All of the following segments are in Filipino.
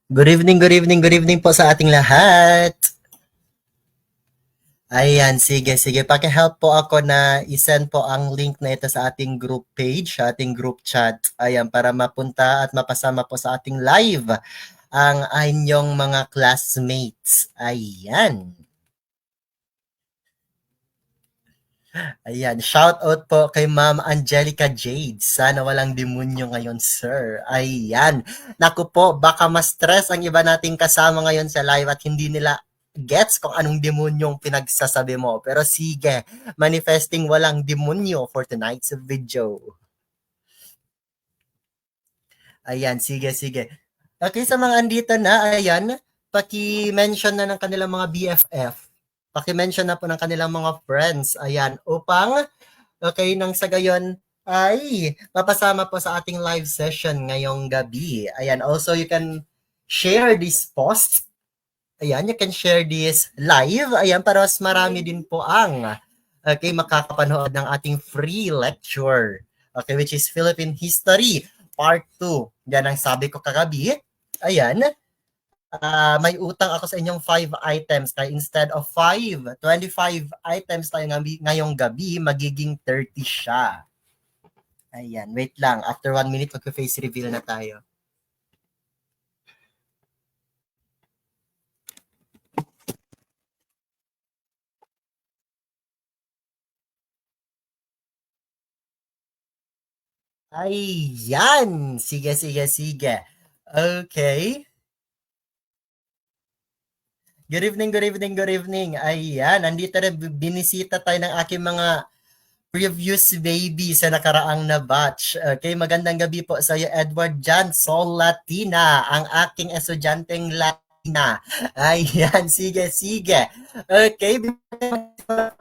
Good evening, good evening po sa ating lahat. Ayan, sige, sige. Paki-help po ako na i-send po ang link na ito sa ating group page, sa ating group chat. Ayan, para mapunta at mapasama po sa ating live ang inyong mga classmates. Ayan. Ayan, shout out po kay Ma'am Angelica Jade. Sana walang demonyo ngayon, sir. Ayan. Naku po, baka ma-stress ang iba nating kasama ngayon sa live at hindi nila gets kung anong demonyong pinagsasabi mo. Pero sige, manifesting walang demonyo for tonight's video. Ayan, sige, sige. Okay, sa mga andito na, ayan, paki-mention na ng kanilang mga BFF. Paki-mention na po ng kanilang mga friends. Ayan, upang okay, nang sa gayon ay mapasama po sa ating live session ngayong gabi. Ayan, also you can share this post. Ayan, you can share this live. Ayan, para mas marami din po ang okay, makakapanood ng ating free lecture. Okay, which is Philippine History Part 2. Yan ang sabi ko kagabi. Ayan, may utang ako sa inyong 5 items. Kaya instead of 25 items tayo ngayong gabi, magiging 30 siya. Ayan, wait lang. After 1 minute, mag-face reveal na tayo. Ayan! Sige, sige, sige. Okay. Good evening, good evening, good evening. Ayan, nandito rin binisita tayo ng aking mga previous baby sa nakaraang na batch. Okay, magandang gabi po sa iyo, Edward Jan Sol Latina, ang aking estudyanteng Latina. Ayan, sige, sige. Okay, muna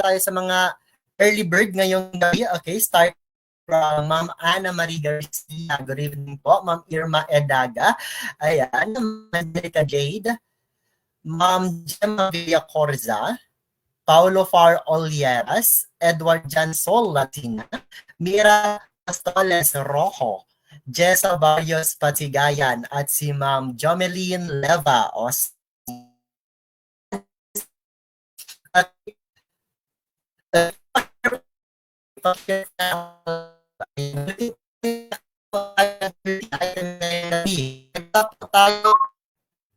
tayo sa mga early bird ngayong gabi. Okay, start from Ma'am Ana Marie Garcia. Good evening po, Ma'am Irma Edaga. Ayan, Angelica Jade. Ma'am Gemma Villacorza. Paulo Far Olieras, Edward Jansol Latina, Mira Astoles Rojo, Jessa Barrios Patigayan, at si Ma'am Jomeline Leva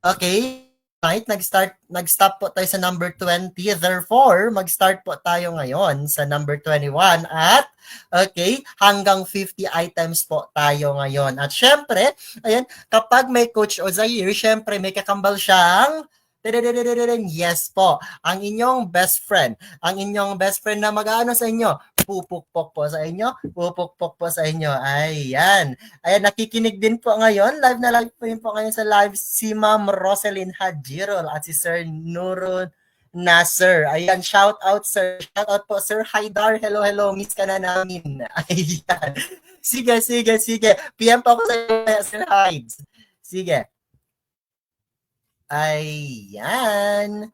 Okay, right, nag-stop po tayo sa number 20. Therefore, mag-start po tayo ngayon sa number 21 at okay, hanggang 50 items po tayo ngayon. At syempre, ayan, kapag may Coach Ozair, syempre may kakambal siyang yes po, ang inyong best friend. Ang inyong best friend na mag-aano sa inyo, pupukpok po sa inyo, pupukpok po sa inyo. Ayan. Ayan, nakikinig din po ngayon. Live na live po yun po ngayon sa live si Ma'am Roselyn Hajirol at si Sir Nurul Nasser. Ayan, shout out sir. Shout out po Sir Haidar. Hello, hello. Miss ka na namin. Ayan. Sige, sige, sige. PM pa ako sa Sir Hides. Sige. Ayan.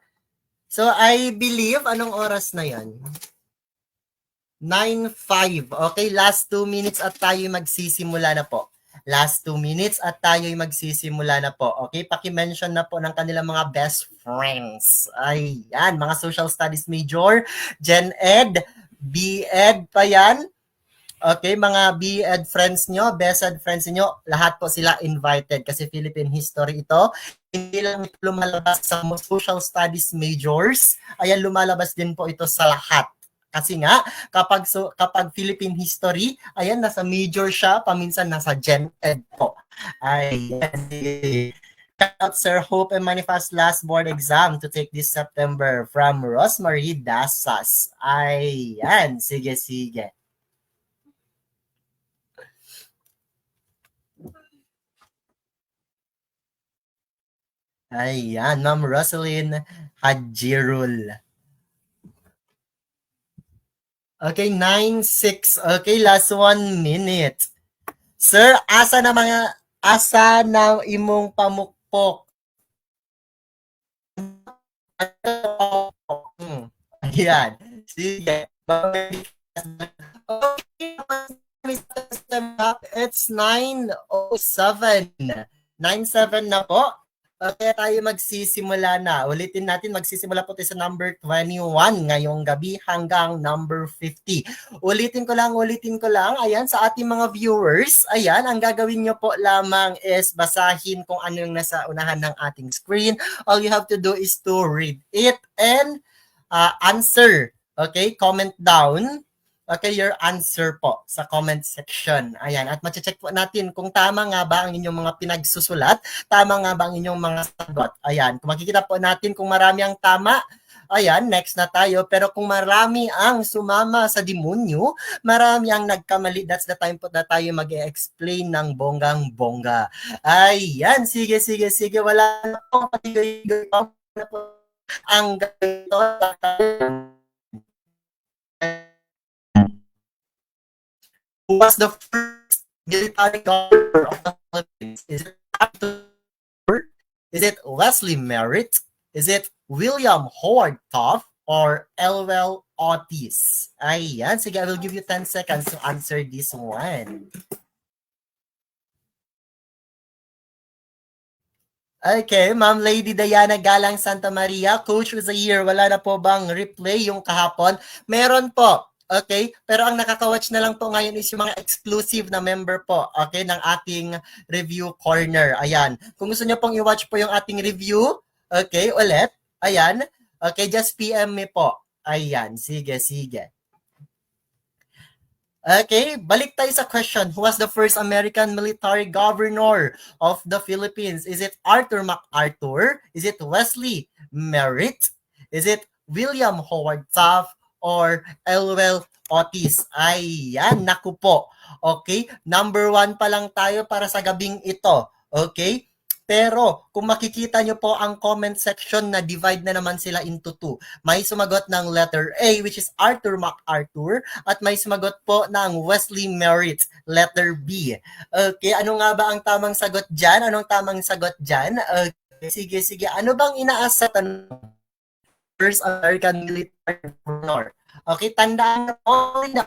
So, I believe, anong oras na yan? 9:05. Okay, last 2 minutes at tayo magsisimula na po. Last 2 minutes at tayo magsisimula na po. Okay, paki-mention na po ng kanilang mga best friends. Ayan, mga social studies major, Gen Ed, B-Ed pa yan. Okay, mga B-Ed friends nyo, best ed friends nyo, lahat po sila invited kasi Philippine history ito. Hindi lang lumalabas sa social studies majors, ayan, lumalabas din po ito sa lahat. Kasi nga, kapag Philippine history, ayan, nasa major siya, paminsan nasa Gen Ed po. Ayan. Shout out Sir Hope and Manifest last board exam to take this September from Rosemary Dasas. Ayan, sige, sige. Ayan, Ma'am Rosalyn Hajirul. Okay, 9:06. Okay, last 1 minute. Sir, asa na imong pamukpok? Ayan. Sige. Okay, it's 9:07. 9-7 na po. Okay, tayo magsisimula na. Ulitin natin, magsisimula po tayo sa number 21 ngayong gabi hanggang number 50. Ulitin ko lang. Ayan, sa ating mga viewers, ayan, ang gagawin nyo po lamang is basahin kung ano yung nasa unahan ng ating screen. All you have to do is to read it and answer. Okay, comment down. Okay, your answer po sa comment section. Ayan, at mache-check po natin kung tama nga ba ang inyong mga pinagsusulat, tama nga ba ang inyong mga sagot. Ayan, kung makikita po natin kung marami ang tama, ayan, next na tayo. Pero kung marami ang sumama sa demonyo, marami ang nagkamali, that's the time po na tayo mag-explain ng bonggang-bongga. Ayan, sige. Wala na po, patigay-gay pa na po ang ganito. Who was the first military governor of the Philippines? Is it Is it Wesley Merritt? Is it William Howard Taft? Or Elwell Otis? Ayan, sige, I will give you 10 seconds to answer this one. Okay, Ma'am Lady Diana Galang Santa Maria, Coach was a year, wala na po bang replay yung kahapon? Meron po. Okay, pero ang nakaka-watch na lang po ngayon is yung mga exclusive na member po, okay, ng ating review corner. Ayan. Kung gusto niyo pong i-watch po yung ating review, okay, ulit. Ayan. Okay, just PM me po. Ayan, sige. Okay, balik tayo sa question. Who was the first American military governor of the Philippines? Is it Arthur MacArthur? Is it Wesley Merritt? Is it William Howard Taft? Or Elwell Otis? Ayan, naku po. Okay, number 1 pa lang tayo para sa gabing ito. Okay? Pero kung makikita nyo po ang comment section na divide na naman sila into 2. May sumagot ng letter A which is Arthur MacArthur at may sumagot po ng Wesley Merritt, letter B. Okay, ano nga ba ang tamang sagot dyan? Anong tamang sagot dyan? Okay, sige. Ano bang inaasa tanong? First American military governor. Okay, tandaan na po na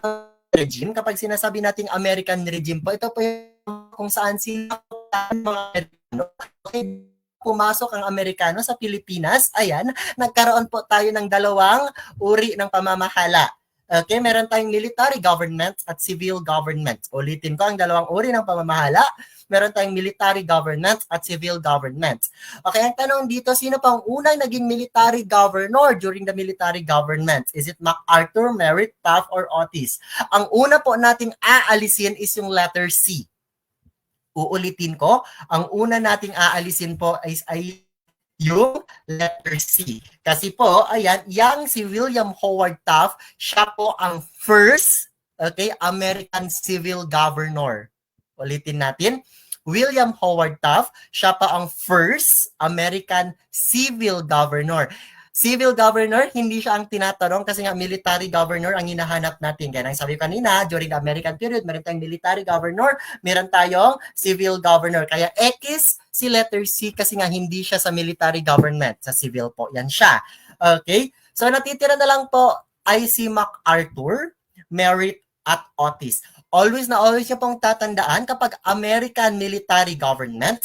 regime. Kapag sinasabi nating American regime po, ito po yung kung saan sila mga Amerikano. Okay, pumasok ang Amerikano sa Pilipinas. Ayan, nagkaroon po tayo ng dalawang uri ng pamamahala. Okay, meron tayong military government at civil government. Ulitin ko, ang dalawang uri ng pamamahala. Meron tayong military government at civil government. Okay, ang tanong dito, sino pang unang naging military governor during the military government? Is it MacArthur, Merritt, Taft, or Otis? Ang una po nating aalisin is yung letter C. Uulitin ko, ang una nating aalisin po ay yung letter C. Kasi po, ayan, yang si William Howard Taft, siya po ang first, okay, American civil governor. Ulitin natin, William Howard Taft, siya pa ang first American civil governor. Civil governor, hindi siya ang tinatanong kasi nga military governor ang hinahanap natin. Kaya nang sabi ko kanina, during the American period, meron tayong military governor, meron tayong civil governor. Kaya X, si letter C kasi nga hindi siya sa military government, sa civil po. Yan siya. Okay? So natitira na lang po ay si MacArthur, Merritt, at Otis. Always niyo pong tatandaan kapag American military government,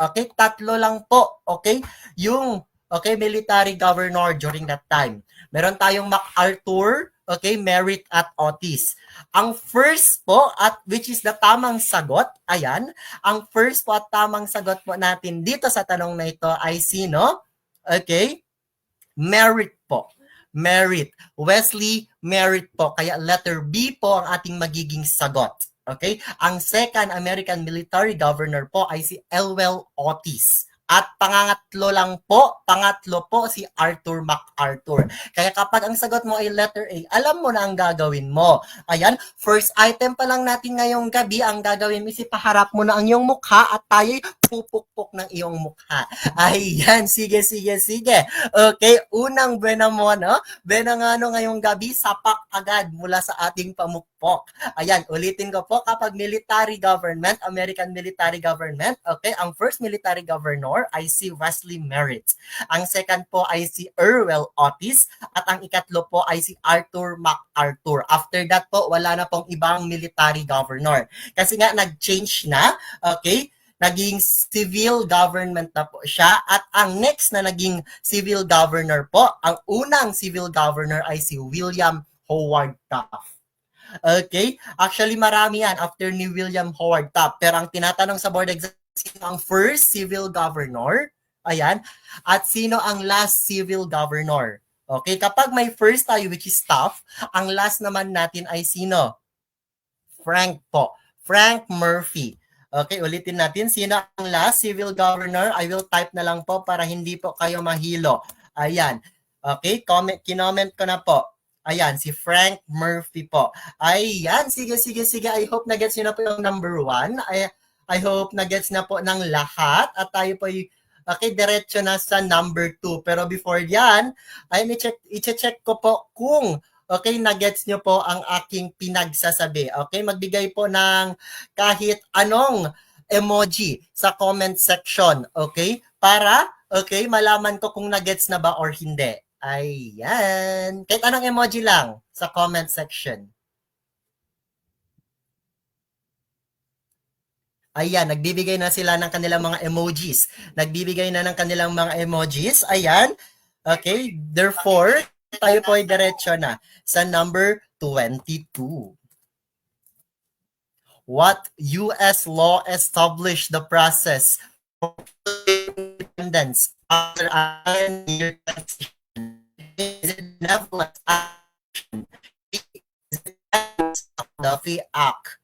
okay, tatlo lang po, okay, yung, okay, military governor during that time. Meron tayong MacArthur, okay, Merritt, at Otis. Ang first po, at which is the tamang sagot, ayan, ang first po at tamang sagot po natin dito sa tanong na ito ay sino? Okay, Merritt po. Merritt. Wesley Merritt po. Kaya letter B po ang ating magiging sagot. Okay? Ang second American military governor po ay si Elwell Otis. At pangatlo po si Arthur MacArthur. Kaya kapag ang sagot mo ay letter A, alam mo na ang gagawin mo. Ayan, first item pa lang natin ngayong gabi, ang gagawin mo is ipaharap mo na ang iyong mukha at tayo'y pupukpok ng iyong mukha. Ayan, sige, sige, sige. Okay, unang buena mo, no? Buena nga no ngayong gabi, sapak agad mula sa ating pamukpok. Ayan, ulitin ko po, kapag military government, American military government, okay, ang first military governor ay si Wesley Merritt. Ang second po ay si Erwin Otis at ang ikatlo po ay si Arthur MacArthur. After that po, wala na pong ibang military governor. Kasi nga nag-change na, okay? Naging civil government na po siya at ang next na naging civil governor po, ang unang civil governor ay si William Howard Taft. Okay? Actually, marami yan after ni William Howard Taft. Pero ang tinatanong sa board exam, sino ang first civil governor? Ayan. At sino ang last civil governor? Okay? Kapag may first tayo, which is Taft, ang last naman natin ay sino? Frank po. Frank Murphy. Okay, ulitin natin. Sino ang last civil governor? I will type na lang po para hindi po kayo mahilo. Ayan. Okay, kinoment ko na po. Ayan, si Frank Murphy po. Ayan, sige, sige, sige. I hope na-gets nyo na po yung number 1. I hope na-gets na po ng lahat. At tayo po okay, diretso na sa number 2. Pero before yan, ay i-check ko po kung okay, na-gets nyo po ang aking pinagsasabi. Okay, magbigay po ng kahit anong emoji sa comment section. Okay, para okay, malaman ko kung na-gets na ba or hindi. Ayan. Kahit anong emoji lang sa comment section. Ayan, nagbibigay na sila ng kanilang mga emojis. Nagbibigay na ng kanilang mga emojis. Ayan. Okay, therefore, tayo po ay diretso na sa number 22. What U.S. law established the process for independence after a 10-year transition? Is it benevolent action? Is it the Act?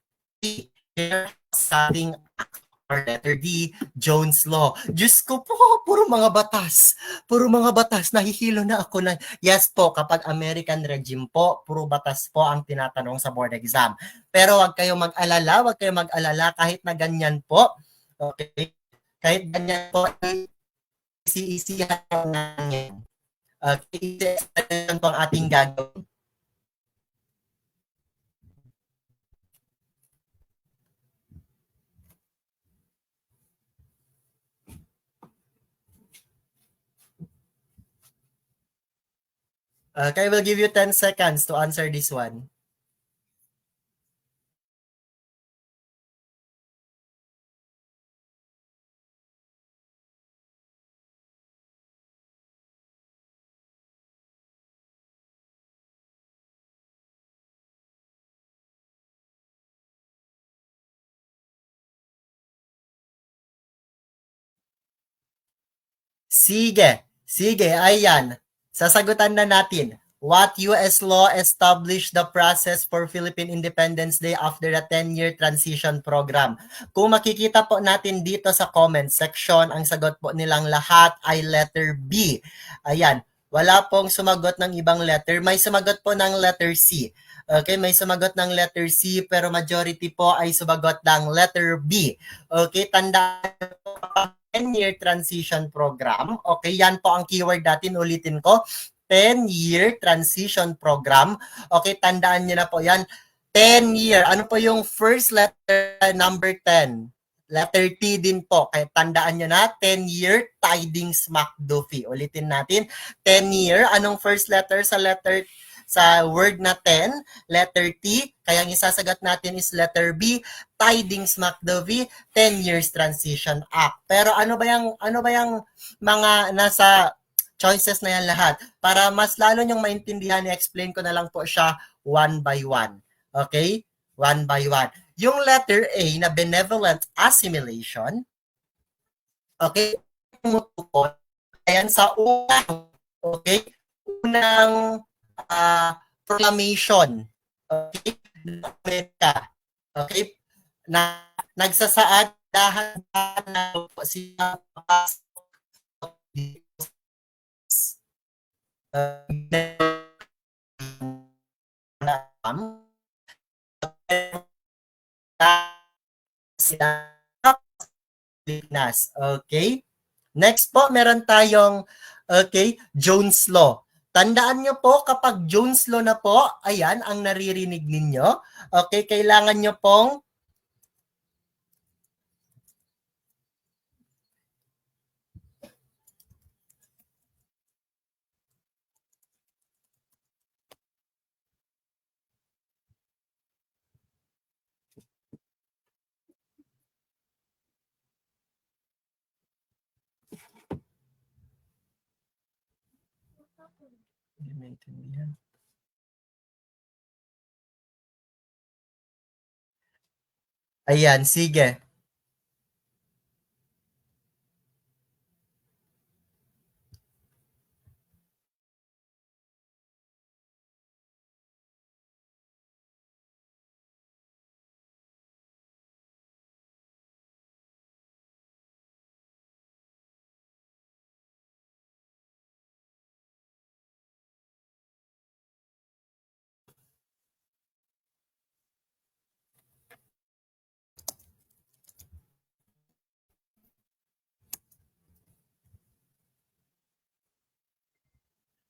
Setting Act, or letter D, Jones Law. Diyos ko po, puro mga batas. Puro mga batas. Nahihilo na ako na. Yes po, kapag American regime po, puro batas po ang tinatanong sa board exam. Pero wag kayong mag-alala, kahit na ganyan po. Okay? Kahit ganyan po, easy lang yan. Okay, easy po ang ating gagawin. Okay, I will give you 10 seconds to answer this one. Sige, ayan. Sasagutan na natin. What U.S. law established the process for Philippine Independence Day after the 10-year transition program? Kung makikita po natin dito sa comment section, ang sagot po nilang lahat ay letter B. Ayan, wala pong sumagot ng ibang letter. May sumagot po ng letter C. Okay, may sumagot ng letter C pero majority po ay sumagot ng letter B. Okay, tandaan po 10-year transition program. Okay, yan po ang keyword natin. Ulitin ko. 10-year transition program. Okay, tandaan niyo na po yan. 10-year. Ano po yung first letter, number 10? Letter T din po. Kaya tandaan nyo na, 10-year tidings McDuffie. Ulitin natin. 10-year. Anong first letter sa word na 10? Letter T. Kaya ang isasagot natin is letter B. Tidings McDuffie, 10 Years Transition Act. Pero ano ba yung mga nasa choices na yan lahat? Para mas lalo nyong maintindihan, i-explain ko na lang po siya one by one. Okay? One by one. Yung letter A na benevolent assimilation, okay? Ayan sa unang, okay? Unang proclamation, okay? Okay? Na nagsasaad dahan na siya Pilipinas. Okay? Next po, meron tayong Jones Law. Tandaan nyo po, kapag Jones Law na po, ayan, ang naririnig ninyo. Okay, kailangan nyo pong hindi maintindihan. Ayan, sige.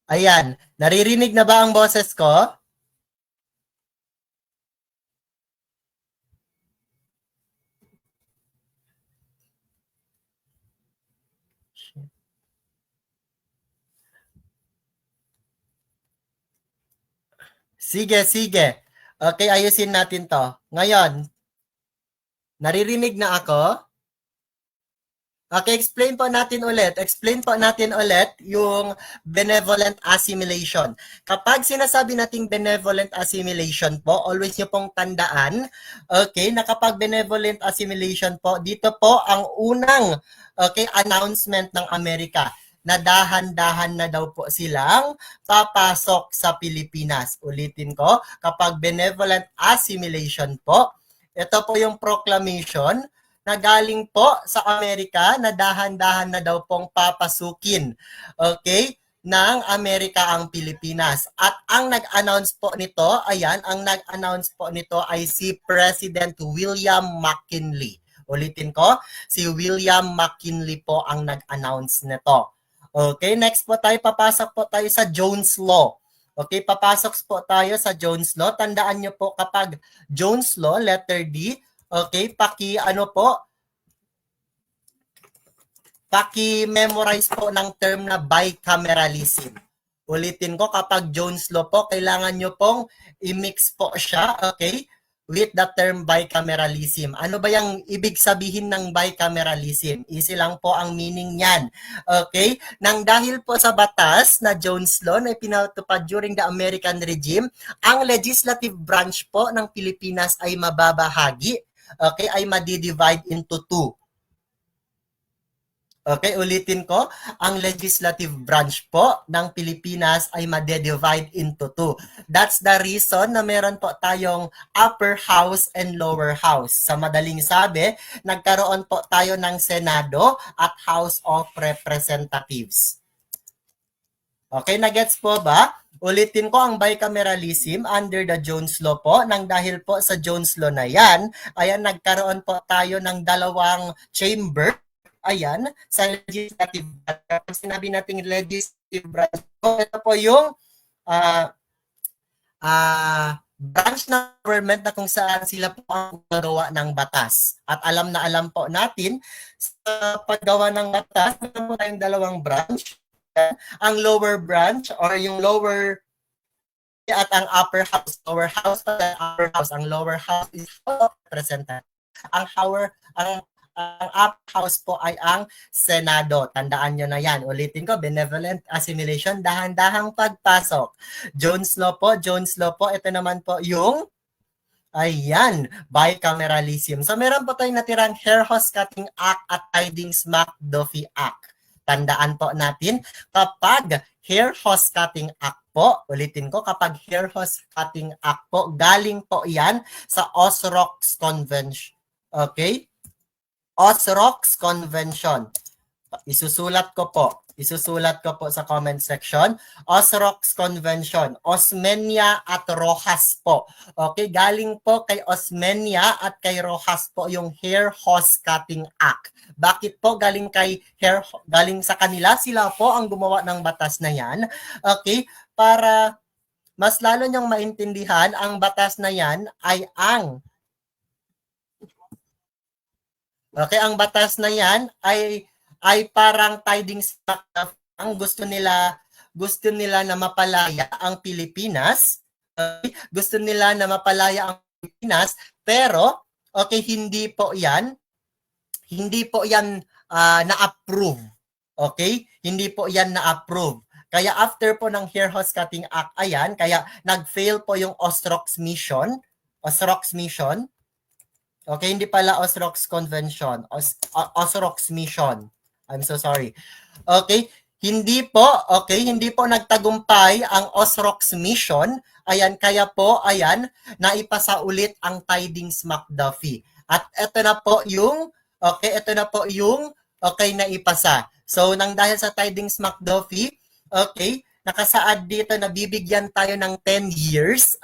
Ayan, naririnig na ba ang boses ko? Sige, sige. Okay, ayusin natin to. Ngayon, naririnig na ako? Okay, explain po natin ulit. Explain po natin ulit yung benevolent assimilation. Kapag sinasabi nating benevolent assimilation po, always nyo pong tandaan, okay, na kapag benevolent assimilation po, dito po ang unang announcement ng Amerika na dahan-dahan na daw po silang papasok sa Pilipinas. Ulitin ko, kapag benevolent assimilation po, ito po yung proclamation na galing po sa Amerika na dahan-dahan na daw pong papasukin, okay, ng Amerika ang Pilipinas. At ang nag-announce po nito, ayan, ang nag-announce po nito ay si President William McKinley. Ulitin ko, si William McKinley po ang nag-announce nito. Okay, next po tayo, papasok po tayo sa Jones Law. Okay, papasok po tayo sa Jones Law. Tandaan nyo po kapag Jones Law, letter D, okay, paki-memorize po ng term na bicameralism. Ulitin ko, kapag Jones Law po, kailangan nyo pong i-mix po siya, okay, with the term bicameralism. Ano ba yung ibig sabihin ng bicameralism? Easy lang po ang meaning niyan. Okay? Nang dahil po sa batas na Jones Law na ipinatupad during the American regime, ang legislative branch po ng Pilipinas ay mababahagi, okay, ay madi-divide into two. Okay, ulitin ko, ang legislative branch po ng Pilipinas ay made-divide into two. That's the reason na meron po tayong upper house and lower house. Sa madaling sabi, nagkaroon po tayo ng Senado at House of Representatives. Okay, nagets po ba? Ulitin ko, ang bicameralism under the Jones Law po, nang dahil po sa Jones Law na yan, ayan, nagkaroon po tayo ng dalawang chamber. Ayan, sa legislative branch. Kapag sinabi natin legislative branch, ito po yung branch ng government na kung saan sila po ang gagawa ng batas. At alam na alam po natin, sa paggawa ng batas, meron po tayong dalawang branch. Ang lower branch or yung lower at ang upper house. Lower house at upper house. Ang lower house is represented. Ang upper house po ay ang Senado. Tandaan nyo na yan. Ulitin ko, benevolent assimilation, dahan-dahang pagpasok. Jones Law po. Ito naman po yung ayan, bicameralism. So meron po tayong natirang Hair Hose Cutting Act at Tidings-McDuffie Act. Tandaan po natin, kapag Hair Hose Cutting Act po, ulitin ko, kapag Hair Hose Cutting Act po, galing po yan sa Osrox Convention. Okay? Osrox Convention. Isusulat ko po. Isusulat ko po sa comment section. Osrox Convention. Osmeña at Rojas po. Okay, galing po kay Osmeña at kay Rojas po yung Hair Hose Cutting Act. Bakit po galing galing sa kanila? Sila po ang gumawa ng batas na yan. Okay, para mas lalo niyong maintindihan, ang batas na yan ay ang batas na yan ay parang tidings ang gusto nila na mapalaya ang Pilipinas. Okay? Gusto nila na mapalaya ang Pilipinas, pero okay, hindi po yan na-approve. Okay? Hindi po yan na-approve. Kaya after po ng Hair Hose Cutting Act, ayan, kaya nag-fail po yung Osrox mission. Okay, hindi pala Osrox Convention. Osrox mission. I'm so sorry. Okay, hindi po nagtagumpay ang Osrox mission. Ayan, kaya po, naipasa ulit ang Tidings McDuffie. At ito na po yung naipasa. So, nang dahil sa Tidings McDuffie, okay, nakasaad dito na bibigyan tayo ng 10 years,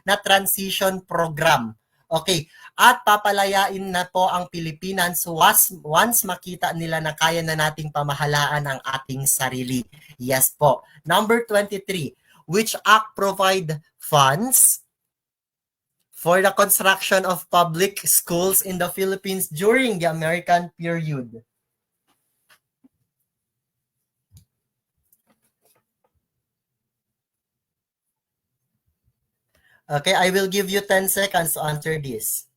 na transition program. Okay, at papalayain na po ang Pilipinas once makita nila na kaya na nating pamahalaan ang ating sarili. Yes po. Number 23, which act provide funds for the construction of public schools in the Philippines during the American period? Okay, I will give you 10 seconds to answer this.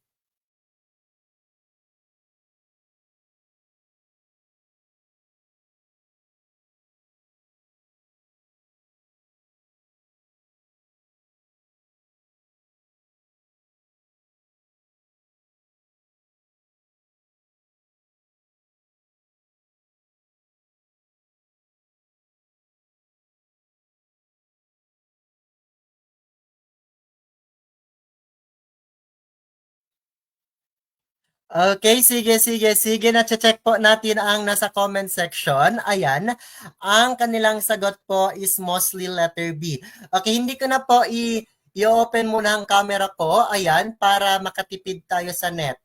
Okay, sige. Na-check po natin ang nasa comment section. Ayan, ang kanilang sagot po is mostly letter B. Okay, hindi ko na po i-open muna ang camera ko. Ayan, para makatipid tayo sa net.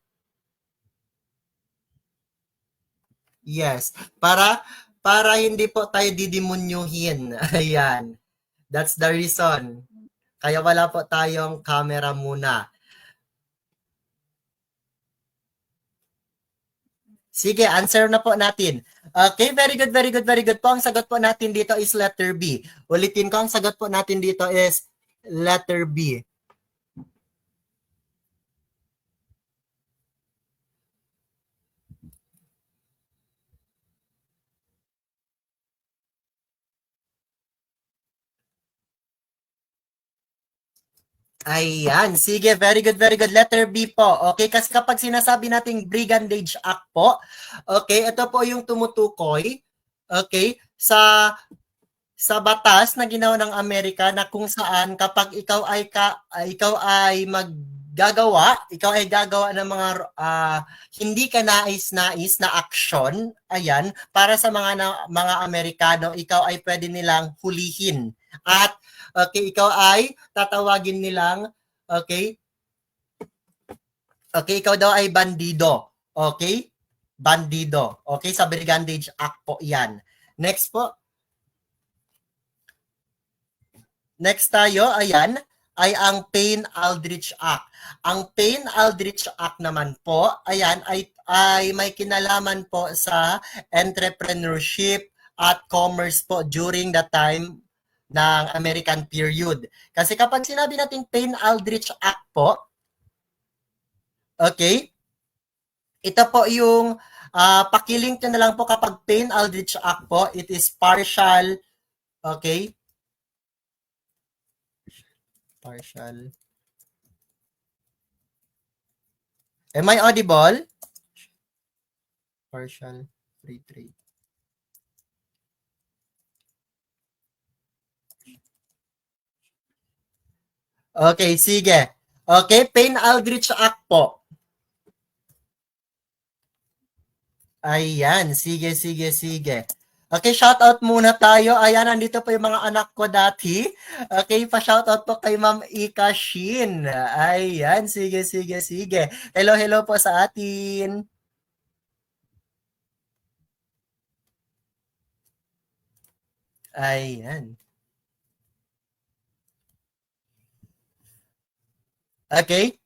Yes, para hindi po tayo didemunyuhin. Ayan, that's the reason. Kaya wala po tayong camera muna. Sige, answer na po natin. Okay, very good po. Ang sagot po natin dito is letter B. Ulitin ko, ang sagot po natin dito is letter B. Ayan, sige, very good. Letter B po. Okay, kasi kapag sinasabi nating Brigandage Act po, okay, ito po yung tumutukoy, okay, sa batas na ginawa ng Amerika na kung saan kapag ikaw ay gagawa ng mga hindi ka nais-nais na aksyon, ayan, para sa mga Amerikano, ikaw ay pwede nilang hulihin. At okay, ikaw ay tatawagin nilang okay, ikaw daw ay bandido. Okay? Bandido. Okay, sa Brigandage Act po 'yan. Next po. Next tayo, ayan, ay ang Payne-Aldrich Act. Ang Payne-Aldrich Act naman po, ayan, ay may kinalaman po sa entrepreneurship at commerce po during the time ng American period. Kasi kapag sinabi natin Payne-Aldrich Act po, okay, ito po yung pakilink nyo na lang po kapag Payne-Aldrich Act po, it is partial, okay, partial. Am I audible? Partial free trade. Okay, sige. Okay, Payne-Aldrich Act po. Ayan, sige. Okay, shoutout muna tayo. Ayan, nandito po yung mga anak ko dati. Okay, pa-shoutout po kay Ma'am Ika Shin. Ayan, sige, sige, sige. Hello, hello po sa atin. Ayan. Okay?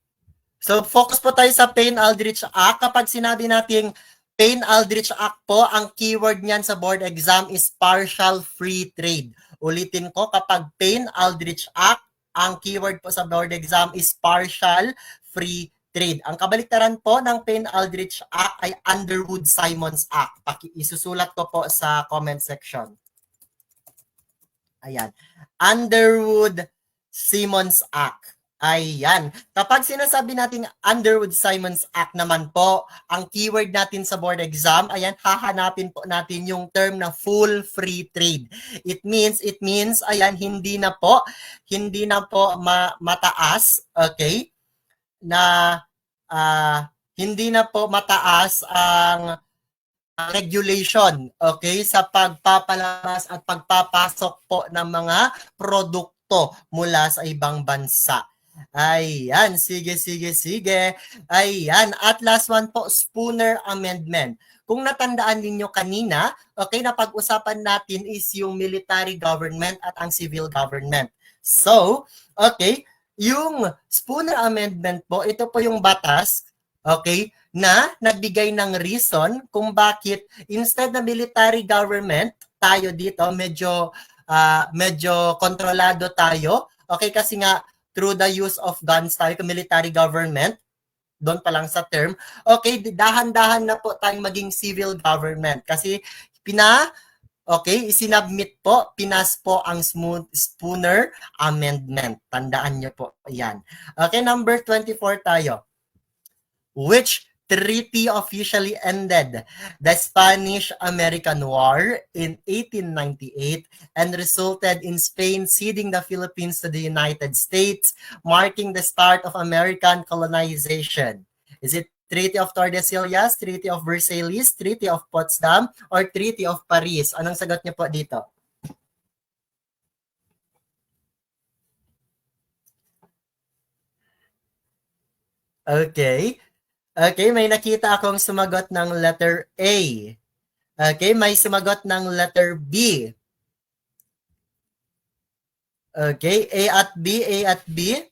So, focus po tayo sa Payne-Aldrich Act. Kapag sinabi nating Payne-Aldrich Act po, ang keyword niyan sa board exam is partial free trade. Ulitin ko, kapag Payne-Aldrich Act, ang keyword po sa board exam is partial free trade. Ang kabaliktaran po ng Payne-Aldrich Act ay Underwood-Simons Act. Isusulat ko po sa comment section. Ayan. Underwood-Simons Act. Ayan. Kapag sinasabi nating Underwood-Simons Act naman po, ang keyword natin sa board exam, ayan, hahanapin po natin yung term na full free trade. It means, ayan, hindi na po mataas, okay, na hindi na po mataas ang regulation, okay, sa pagpapalabas at pagpapasok po ng mga produkto mula sa ibang bansa. Ayan, sige, sige, sige. Ayan, at last one po, Spooner Amendment. Kung natandaan ninyo kanina, okay, na pag-usapan natin is yung military government at ang civil government. So, okay, yung Spooner Amendment po, ito po yung batas, okay, na nagbigay ng reason kung bakit instead na military government, tayo dito medyo kontrolado tayo. Okay, kasi nga through the use of guns tayo, military government, doon pa lang sa term. Okay, dahan-dahan na po tayong maging civil government kasi isinabmit po, pinas po ang Spooner Amendment. Tandaan nyo po yan. Okay, number 24 tayo. Which treaty officially ended the Spanish-American War in 1898 and resulted in Spain ceding the Philippines to the United States, marking the start of American colonization? Is it Treaty of Tordesillas, Treaty of Versailles, Treaty of Potsdam, or Treaty of Paris? Anong sagot niyo po dito? Okay. Okay, may nakita akong sumagot ng letter A. Okay, may sumagot ng letter B. Okay, A at B, A at B.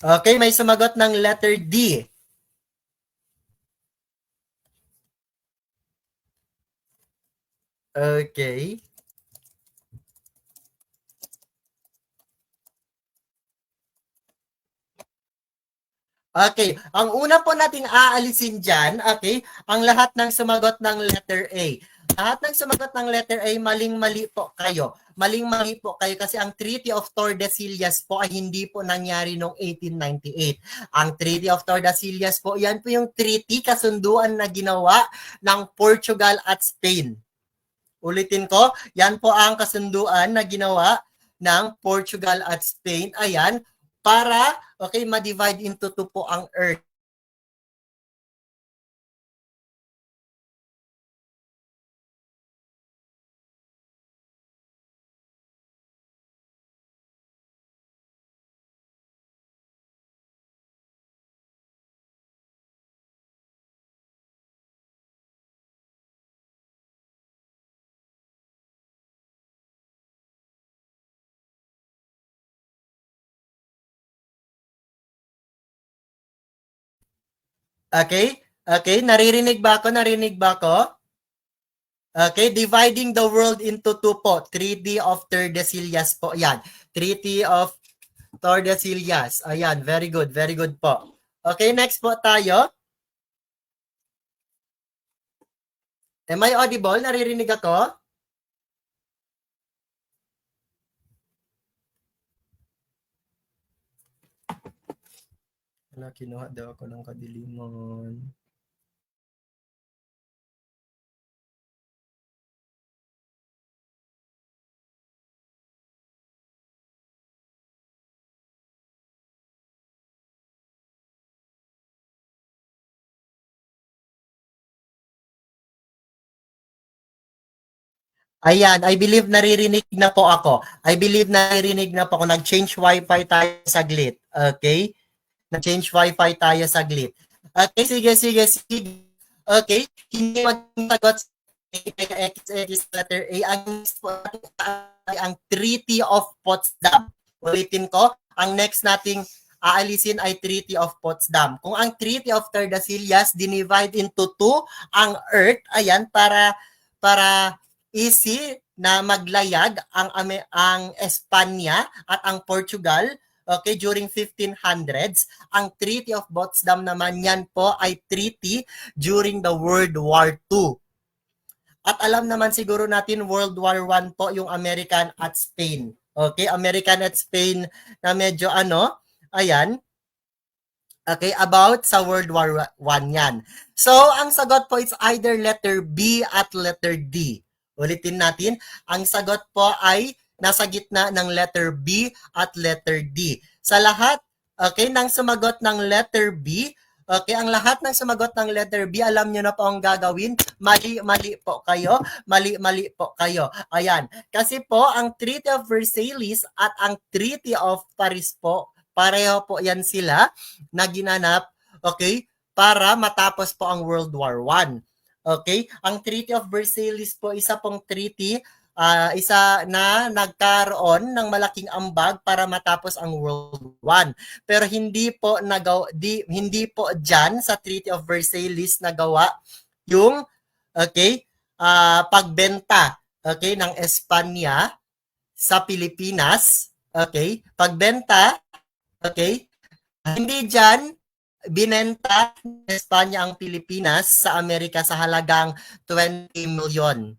Okay, may sumagot ng letter D. Okay. Okay, ang una po nating aalisin dyan, okay, ang lahat ng sumagot ng letter A. Lahat ng sumagot ng letter A, maling-mali po kayo. Maling-mali po kayo kasi ang Treaty of Tordesillas po ay hindi po nangyari noong 1898. Ang Treaty of Tordesillas po, yan po yung treaty, kasunduan na ginawa ng Portugal at Spain. Ulitin ko, yan po ang kasunduan na ginawa ng Portugal at Spain. Ayan, para ma-divide into two po ang Earth. Okay? Okay, naririnig ba ako? Narinig ba ako? Okay, dividing the world into two po. Treaty of Tordesillas po. Yan. Treaty of Tordesillas. Ayan, very good. Very good po. Okay, next po tayo. Am I audible? Naririnig ako? Kinuha daw ako ng kadiliman. Ayan, I believe naririnig na po ako. I believe naririnig na po ako. Nag-change wifi tayo saglit. Okay? Nag-change wifi tayo saglit. Okay, sige. Okay, hindi maging sagot sa XX letter A. Ang next po ay ang Treaty of Potsdam. Ulitin ko, ang next nating aalisin ay Treaty of Potsdam. Kung ang Treaty of Tordesillas dinivide into two ang Earth, ayan, para easy na maglayag ang Espanya at ang Portugal, okay, during 1500s. Ang Treaty of Potsdam naman yan po ay treaty during the World War II. At alam naman siguro natin World War I po yung American at Spain. Okay, American at Spain na medyo ayan, okay, about sa World War I yan. So, ang sagot po is either letter B at letter D. Ulitin natin, ang sagot po ay nasa gitna ng letter B at letter D. Sa lahat, okay, ng sumagot ng letter B, okay, ang lahat ng sumagot ng letter B, alam nyo na po ang gagawin. Mali po kayo. Mali po kayo. Ayan. Kasi po, ang Treaty of Versailles at ang Treaty of Paris po, pareho po yan sila na ginanap, okay, para matapos po ang World War I. Okay? Ang Treaty of Versailles po, isa pong treaty, isa na nagkaroon ng malaking ambag para matapos ang World War I. Pero hindi po hindi po diyan sa Treaty of Versailles nagawa yung okay, pagbenta, okay, ng Espanya sa Pilipinas, okay? Pagbenta, okay? Hindi diyan binenta ng Espanya ang Pilipinas sa Amerika sa halagang $20 million.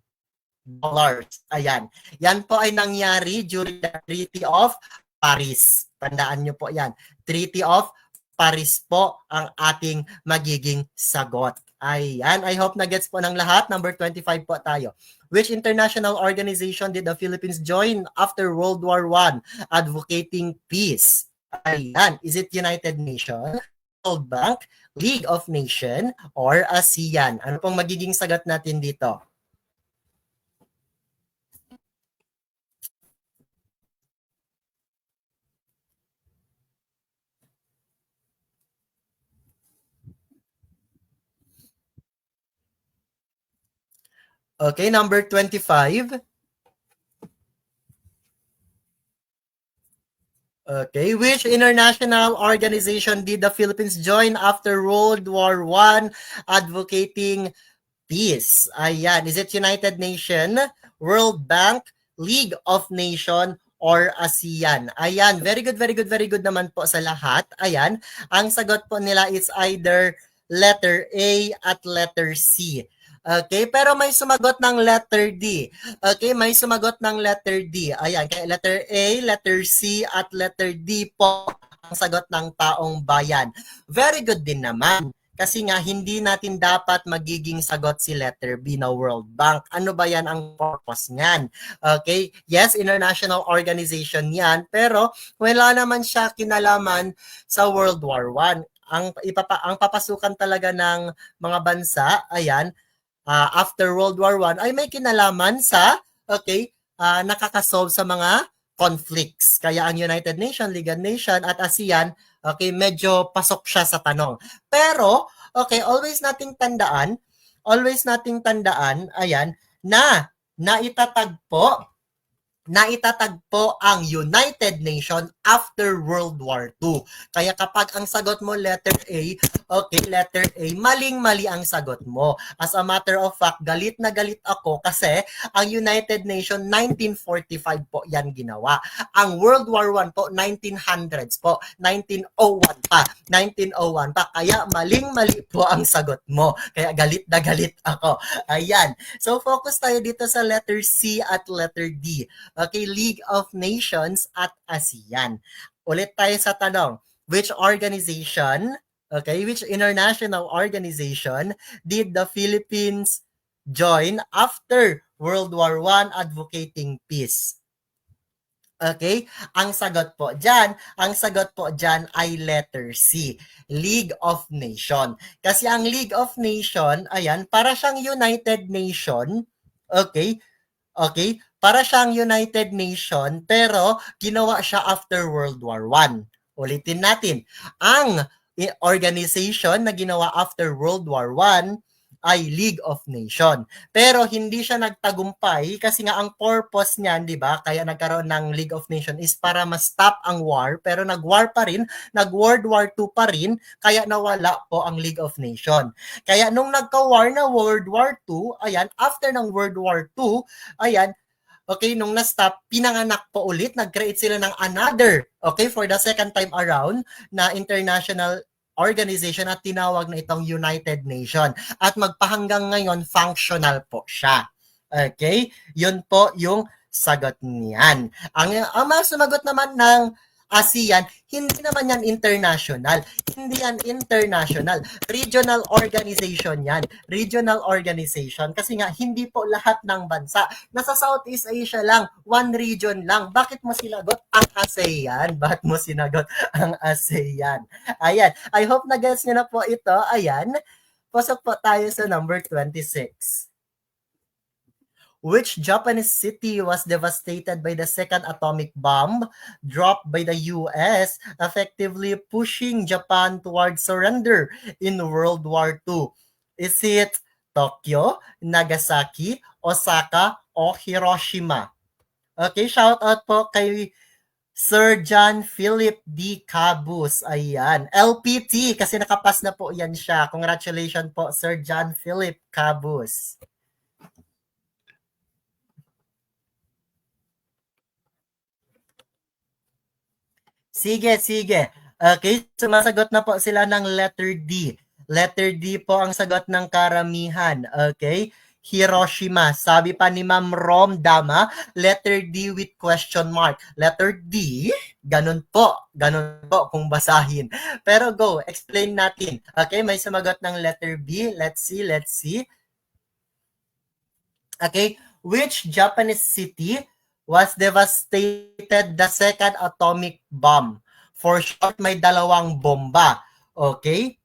Ayan. Yan po ay nangyari during the Treaty of Paris. Tandaan nyo po yan. Treaty of Paris po ang ating magiging sagot. Ayan. I hope na gets po ng lahat. Number 25 po tayo. Which international organization did the Philippines join after World War I advocating peace? Ayan. Is it United Nations, World Bank, League of Nations, or ASEAN? Ano pong magiging sagot natin dito? Okay, number 25. Okay, which international organization did the Philippines join after World War I advocating peace? Ayan, is it United Nations, World Bank, League of Nations, or ASEAN? Ayan, very good naman po sa lahat. Ayan, ang sagot po nila is either letter A at letter C. Okay, pero may sumagot ng letter D. Okay, may sumagot ng letter D. Ayan, kaya letter A, letter C, at letter D po ang sagot ng taong bayan. Very good din naman. Kasi nga, hindi natin dapat magiging sagot si letter B na World Bank. Ano ba yan ang purpose niyan? Okay, yes, international organization yan, pero wala naman siya kinalaman sa World War I. Ang papasukan talaga ng mga bansa, ayan, after World War I ay may kinalaman sa, okay, nakakasolve sa mga conflicts. Kaya ang United Nations, League of Nations at ASEAN, okay, medyo pasok siya sa tanong. Pero, okay, always nating tandaan, ayan, na naitatagpo ang United Nations after World War II. Kaya kapag ang sagot mo letter A, okay, letter A, maling-mali ang sagot mo. As a matter of fact, galit na galit ako kasi ang United Nations 1945 po yan ginawa. Ang World War I po 1900s po, 1901 pa, 1901 pa. Kaya maling-mali po ang sagot mo. Kaya galit na galit ako. Ayan. So focus tayo dito sa letter C at letter D. Okay, League of Nations at ASEAN. Ulit tayo sa tanong, which international organization did the Philippines join after World War I advocating peace? Okay, ang sagot po dyan ay letter C, League of Nations. Kasi ang League of Nations, ayan, para siyang United Nation, okay, Okay? Para siyang United Nation, pero ginawa siya after World War I. Ulitin natin. Ang organization na ginawa after World War I ay League of Nations. Pero hindi siya nagtagumpay kasi nga ang purpose niyan, 'di ba? Kaya nagkaroon ng League of Nations is para ma-stop ang war, pero nag-war pa rin, nag-World War II pa rin, kaya nawala po ang League of Nations. Kaya nung nagka-war na World War II, ayan, after ng World War II, ayan, okay, nung na-stop, pinanganak po ulit, nag-create sila ng another, okay, for the second time around, na international organization at tinawag na itong United Nations. At magpahanggang ngayon, functional po siya. Okay? Yun po yung sagot niyan. Ang mga sumagot naman ng ASEAN, hindi naman yan international. Hindi yan international. Regional organization yan. Regional organization. Kasi nga, hindi po lahat ng bansa. Nasa Southeast Asia lang. One region lang. Bakit mo sinagot ang ASEAN? Bakit mo sinagot ang ASEAN? Ayan. I hope na-guess nyo na po ito. Ayan. Pasok po tayo sa number 26. Which Japanese city was devastated by the second atomic bomb dropped by the US, effectively pushing Japan towards surrender in World War II? Is it Tokyo, Nagasaki, Osaka, o Hiroshima? Okay, shout out po kay Sir John Philip D. Cabus. Ayan. LPT, kasi nakapas na po yan siya. Congratulations po, Sir John Philip Cabus. Sige, sige. Okay, sumasagot na po sila ng letter D. Letter D po ang sagot ng karamihan. Okay? Hiroshima. Sabi pa ni Ma'am Rom Dama, letter D with question mark. Letter D, ganun po. Ganun po kung basahin. Pero go, explain natin. Okay, may sumagot ng letter B. Let's see, let's see. Okay, which Japanese city was devastated the second atomic bomb? For short, may dalawang bomba. Okay?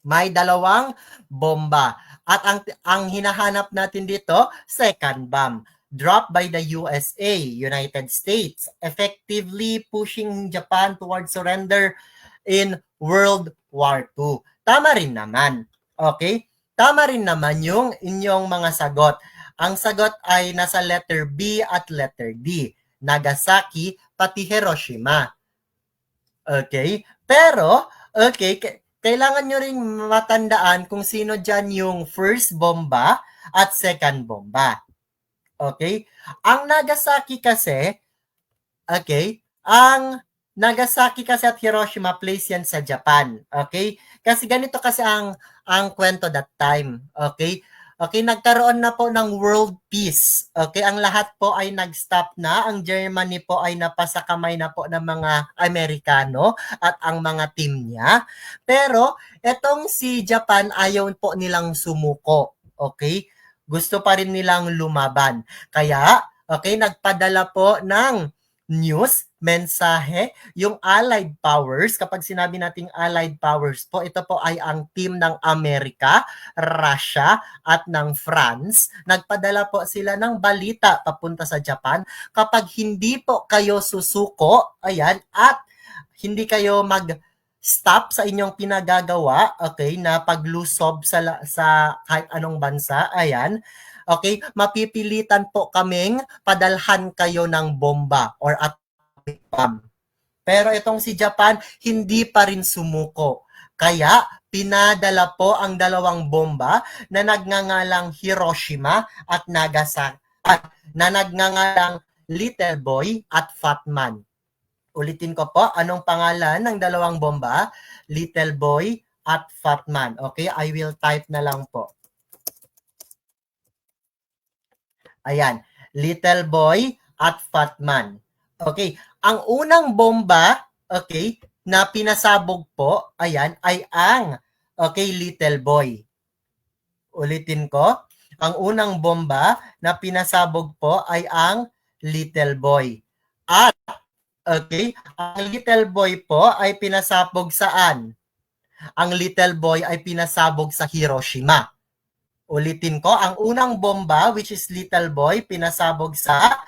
May dalawang bomba. At ang hinahanap natin dito, second bomb. Dropped by the USA, United States, effectively pushing Japan towards surrender in World War II. Tama rin naman. Okay? Tama rin naman yung inyong mga sagot. Ang sagot ay nasa letter B at letter D. Nagasaki, pati Hiroshima. Okay? Pero, okay, kailangan nyo ring matandaan kung sino dyan yung first bomba at second bomba. Okay? Ang Nagasaki kasi, okay, ang Nagasaki kasi at Hiroshima place yan sa Japan. Okay? Kasi ganito kasi ang kwento that time. Okay? Okay, nagkaroon na po ng world peace. Okay, ang lahat po ay nag-stop na. Ang Germany po ay napasa kamay na po ng mga Amerikano at ang mga team niya. Pero etong si Japan ayaw po nilang sumuko. Okay? Gusto pa rin nilang lumaban. Kaya, okay, nagpadala po ng news, mensahe, yung Allied Powers. Kapag sinabi nating Allied Powers po, ito po ay ang team ng Amerika, Russia, at ng France. Nagpadala po sila ng balita papunta sa Japan. Kapag hindi po kayo susuko, ayan, at hindi kayo stop sa inyong pinagagawa, okay, na paglusob sa kahit anong bansa, ayan, okay, mapipilitan po kaming padalhan kayo ng bomba or atomic bomb. Pero itong si Japan, hindi pa rin sumuko. Kaya, pinadala po ang dalawang bomba na nagngangalang Hiroshima at Nagasaki at na nagngangalang Little Boy at Fat Man. Ulitin ko po, anong pangalan ng dalawang bomba? Little Boy at Fat Man. Okay, I will type na lang po. Ayan, Little Boy at Fat Man. Okay, ang unang bomba, okay, na pinasabog po, ayan, ay ang, okay, Little Boy. Ulitin ko, ang unang bomba na pinasabog po ay ang Little Boy. At, okay, ang Little Boy po ay pinasabog saan? Ang Little Boy ay pinasabog sa Hiroshima. Ulitin ko, ang unang bomba, which is Little Boy, pinasabog sa,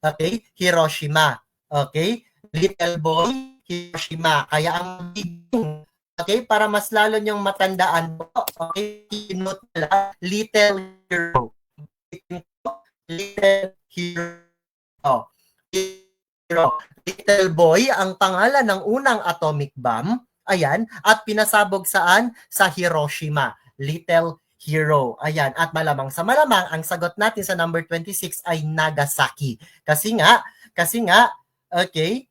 okay, Hiroshima. Okay? Little Boy, Hiroshima. Kaya ang biging, okay, para mas lalo niyong matandaan po, okay, note nila, Little Hero. Little Hero. Hero. Little Boy, ang pangalan ng unang atomic bomb, ayan, at pinasabog saan? Sa Hiroshima. Little Hero. Ayan, at malamang sa malamang, ang sagot natin sa number 26 ay Nagasaki. Kasi nga, okay,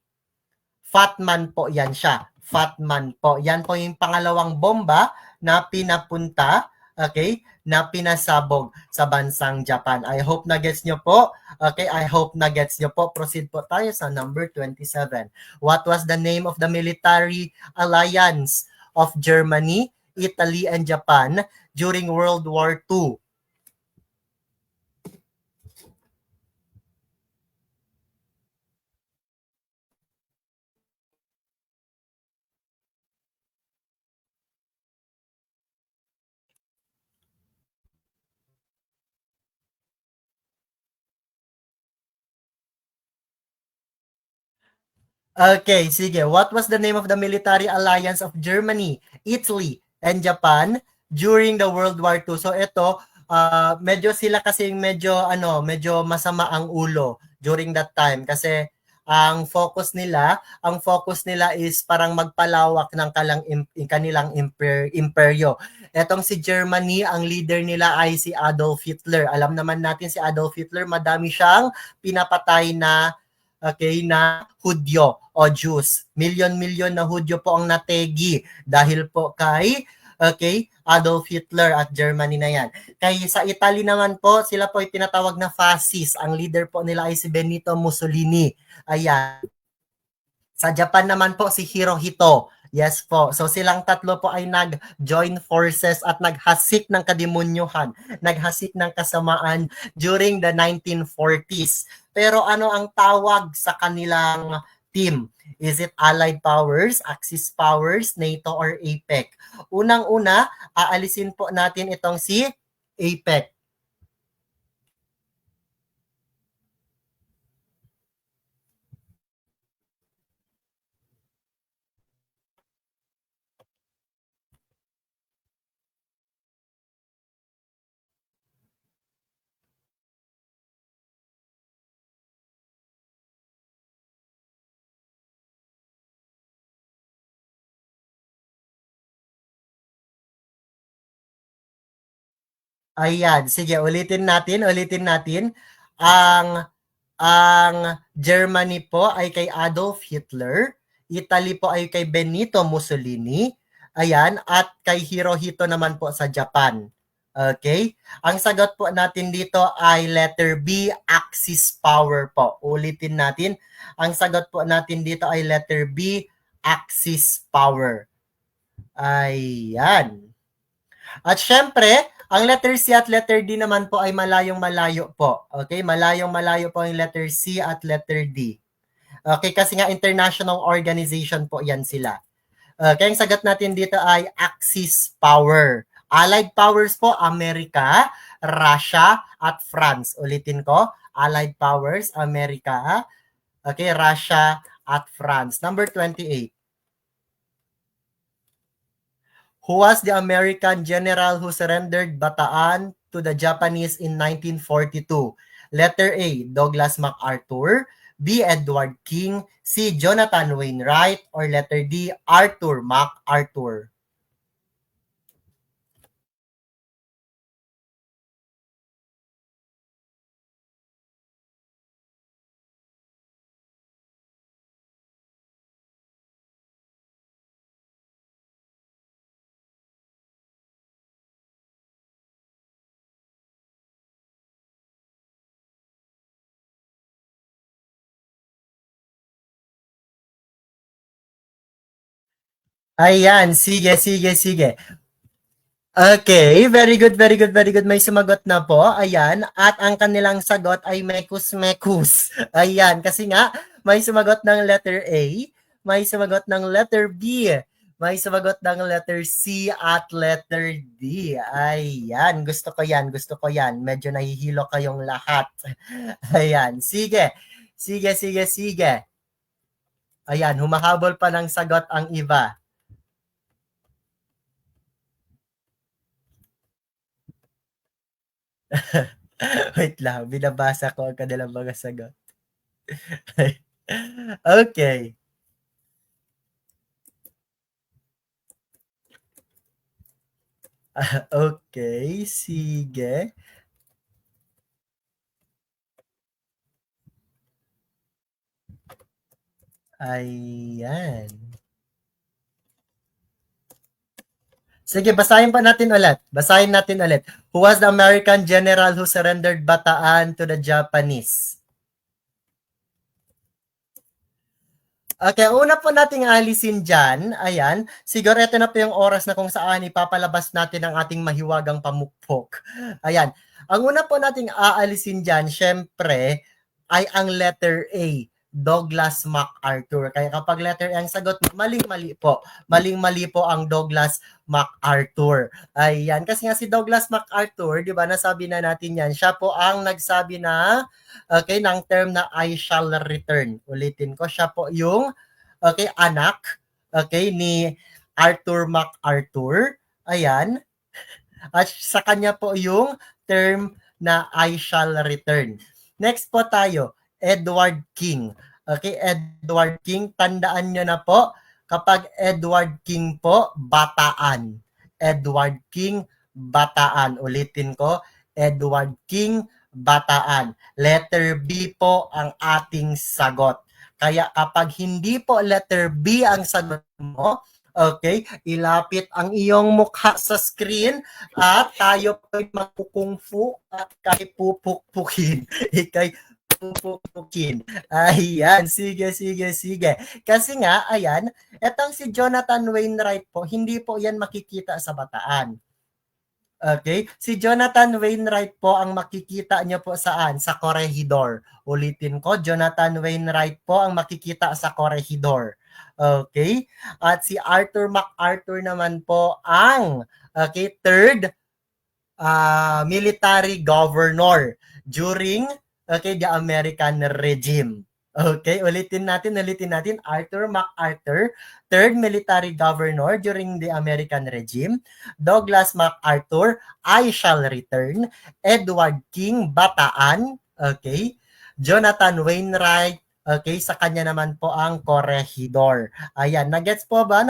Fatman po yan siya. Fatman po. Yan po yung pangalawang bomba na pinapunta, okay, na pinasabog sa bansang Japan. I hope na gets nyo po. Okay, I hope na gets nyo po. Proceed po tayo sa number 27. What was the name of the military alliance of Germany, Italy, and Japan during World War II? Okay, sige. What was the name of the military alliance of Germany, Italy, and Japan during the World War II? So ito, medyo sila kasi medyo masama ang ulo during that time kasi ang focus nila is parang magpalawak ng kanilang imperyo. Etong si Germany, ang leader nila ay si Adolf Hitler. Alam naman natin si Adolf Hitler, madami siyang pinapatay na, okay, na Hudyo o Jews. Milyon-milyon na Hudyo po ang nategi dahil po kay, okay, Adolf Hitler at Germany na yan. Kaya sa Italy naman po, sila po ay tinatawag na fascist. Ang leader po nila ay si Benito Mussolini. Ayan. Sa Japan naman po si Hirohito. Yes po. So silang tatlo po ay nag-join forces at naghasik ng kadimunyuhan, naghasik ng kasamaan during the 1940s. Pero ano ang tawag sa kanilang team? Is it Allied Powers, Axis Powers, NATO, or APEC? Unang-una, aalisin po natin itong si APEC. Ayan, sige, ulitin natin. Ang Germany po ay kay Adolf Hitler, Italy po ay kay Benito Mussolini, ayan, at kay Hirohito naman po sa Japan. Okay? Ang sagot po natin dito ay letter B, Axis Power po. Ulitin natin. Ang sagot po natin dito ay letter B, Axis Power. Ayan. At syempre, ang letter C at letter D naman po ay malayong-malayo po. Okay? Malayong-malayo po yung letter C at letter D. Okay? Kasi nga international organization po yan sila. Okay? Ang sagot natin dito ay Axis Power. Allied powers po, Amerika, Russia, at France. Ulitin ko, Allied powers, Amerika, okay, Russia, at France. Number 28. Who was the American general who surrendered Bataan to the Japanese in 1942? Letter A, Douglas MacArthur. B, Edward King. C, Jonathan Wainwright. Or letter D, Arthur MacArthur. Ayan, sige. Okay, very good, very good, very good. May sumagot na po. Ayan, at ang kanilang sagot ay mekus-mekus. Ayan, kasi nga may sumagot ng letter A, may sumagot ng letter B, May sumagot ng letter C at letter D. Ayan, gusto ko yan, gusto ko yan. Medyo nahihilo kayong lahat. Ayan, sige. Sige, sige, sige. Ayan, humahabol pa ng sagot ang iba. Wait lang, binabasa ko ang kanilang mga sagot. Okay. Okay, sige. Ayan. Sige, basahin pa natin ulit. Basahin natin ulit. Who was the American general who surrendered Bataan to the Japanese? Okay, una po nating alisin dyan. Ayan. Siguro ito na po yung oras na kung saan ipapalabas natin ang ating mahiwagang pamukpok. Ayan. Ang una po nating aalisin dyan, syempre, ay ang letter A. Douglas MacArthur. Kaya kapag letter A ang sagot, maling-mali po. Maling-mali po ang Douglas MacArthur. Ayan. Kasi nga si Douglas MacArthur, di ba, nasabi na natin yan, siya po ang nagsabi na okay, ng term na I shall return. Ulitin ko, siya po yung okay, anak okay, ni Arthur MacArthur. Ayan. At sa kanya po yung term na I shall return. Next po tayo, Edward King. Okay, Edward King, tandaan nyo na po, kapag Edward King po, Bataan. Edward King, Bataan. Ulitin ko, Edward King, Bataan. Letter B po ang ating sagot. Kaya kapag hindi po letter B ang sagot mo, okay, ilapit ang iyong mukha sa screen at tayo po'y magkukungfu at kay pupukpukin. Ikay pupukpukin. Ayan, sige, sige, sige. Kasi nga, ayan, etong si Jonathan Wainwright po, hindi po yan makikita sa Bataan. Okay? Si Jonathan Wainwright po ang makikita nyo po saan? Sa Corregidor. Ulitin ko, Jonathan Wainwright po ang makikita sa Corregidor. Okay? At si Arthur MacArthur naman po ang okay, third military governor during okay, the American regime. Okay, ulitin natin. Arthur MacArthur, third military governor during the American regime. Douglas MacArthur, I shall return. Edward King, Bataan. Okay. Jonathan Wainwright, okay, sa kanya naman po ang Corregidor. Ayan, nagets po ba?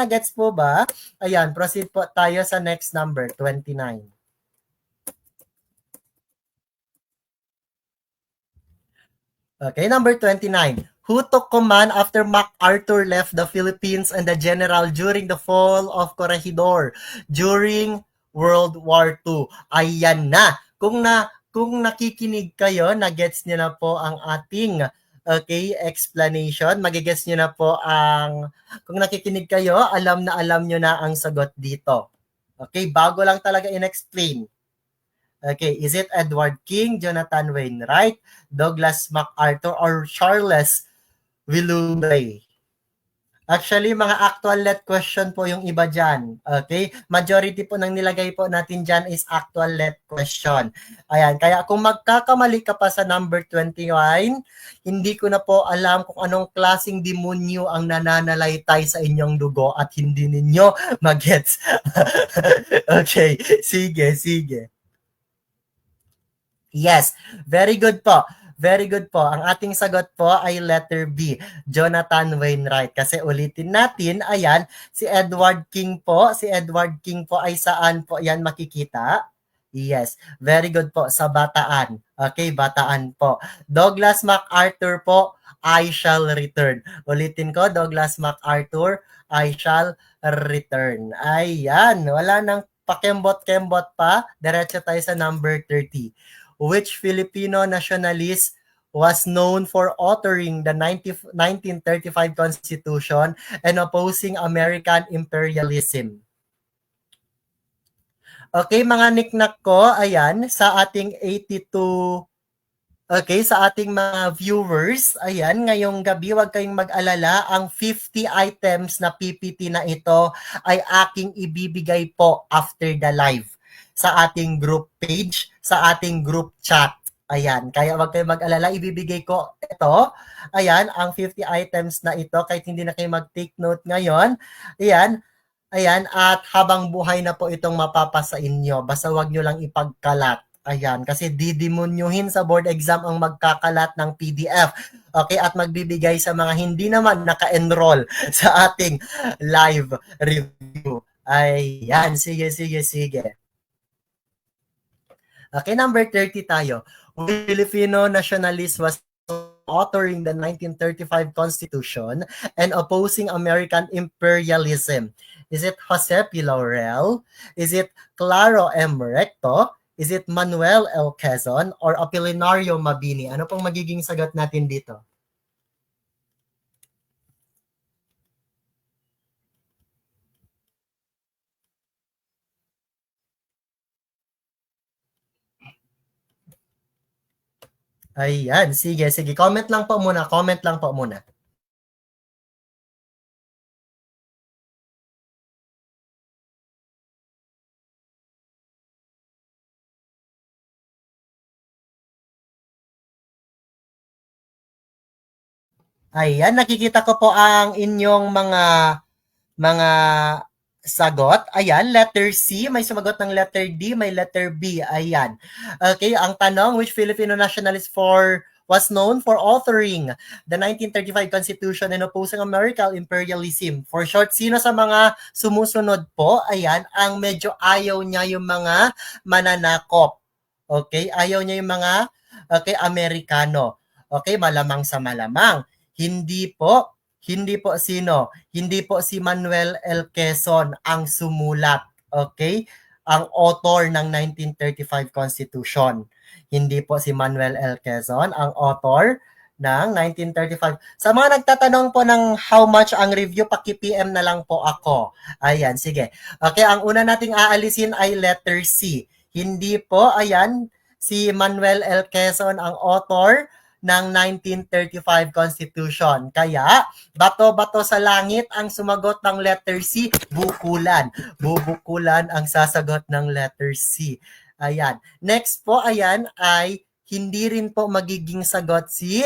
Ayan, proceed po tayo sa next number, 29. Okay, number 29. Who took command after MacArthur left the Philippines and the general during the fall of Corregidor during World War II? Ayan na. Kung nakikinig kayo, na-gets niyo na po ang ating okay, explanation. Magigets niyo na po ang kung nakikinig kayo, alam niyo na ang sagot dito. Okay, bago lang talaga in-explain. Okay, is it Edward King, Jonathan Wainwright, Douglas MacArthur, or Charles Willoughby? Actually, mga actual let question po yung iba dyan. Okay? Majority po ng nilagay po natin dyan is actual let question. Ayan. Kaya kung magkakamali ka pa sa number 21, hindi ko na po alam kung anong klaseng demonyo ang nananalaytay sa inyong dugo at hindi ninyo magets. Okay. Sige, sige. Yes, very good po. Very good po. Ang ating sagot po ay letter B, Jonathan Wainwright. Kasi ulitin natin, ayan, si Edward King po. Si Edward King po ay saan po yan makikita? Yes, very good po. Sa Bataan. Okay, Bataan po. Douglas MacArthur po, I shall return. Ulitin ko, Douglas MacArthur, I shall return. Ayan, wala nang pakembot-kembot pa. Diretso tayo sa number 30. Which Filipino nationalist was known for authoring the 1935 Constitution and opposing American imperialism? Okay, mga niknak ko, ayan, sa ating 82 Okay, sa ating mga viewers, ayan, ngayong gabi, huwag kayong mag-alala. Ang 50 items na PPT na ito ay aking ibibigay po after the live sa ating group page, sa ating group chat. Ayan, kaya huwag kayong mag-alala, ibibigay ko ito. Ayan, ang 50 items na ito, kahit hindi na kayo mag-take note ngayon. Ayan, ayan, at habang buhay na po itong mapapasa inyo. Basta wag nyo lang ipagkalat. Ayan, kasi didemunyuhin sa board exam ang magkakalat ng PDF. Okay, at magbibigay sa mga hindi naman naka-enroll sa ating live review. Ayan, sige, sige, sige. Okay, number 30 tayo. Filipino nationalist was authoring the 1935 Constitution and opposing American imperialism. Is it Jose P. Laurel? Is it Claro M. Recto? Is it Manuel L. Quezon? Or Apolinario Mabini? Ano pong magiging sagot natin dito? Ayan, sige, sige. Comment lang po muna, comment lang po muna. Ayan, nakikita ko po ang inyong mga sagot. Ayan, letter C, may sumagot ng letter D, may letter B. Ayan. Okay, ang tanong, which Filipino nationalist was known for authoring the 1935 Constitution and opposing American imperialism? For short, sino sa mga sumusunod po? Ayan, ang medyo ayaw niya yung mga mananakop. Okay, ayaw niya yung mga Amerikano. Okay, malamang sa malamang. Hindi po sino? Hindi po si Manuel L. Quezon ang sumulat. Okay? Ang author ng 1935 Constitution. Hindi po si Manuel L. Quezon ang author ng 1935. Sa mga nagtatanong po ng how much ang review, paki-PM na lang po ako. Ayan, sige. Okay, ang una nating aalisin ay letter C. Hindi po, ayan, si Manuel L. Quezon ang author ng 1935 Constitution. Kaya, bato-bato sa langit ang sumagot ng letter C, bukulan. Bubukulan ang sasagot ng letter C. Ayan. Next po, ayan, ay hindi rin po magiging sagot si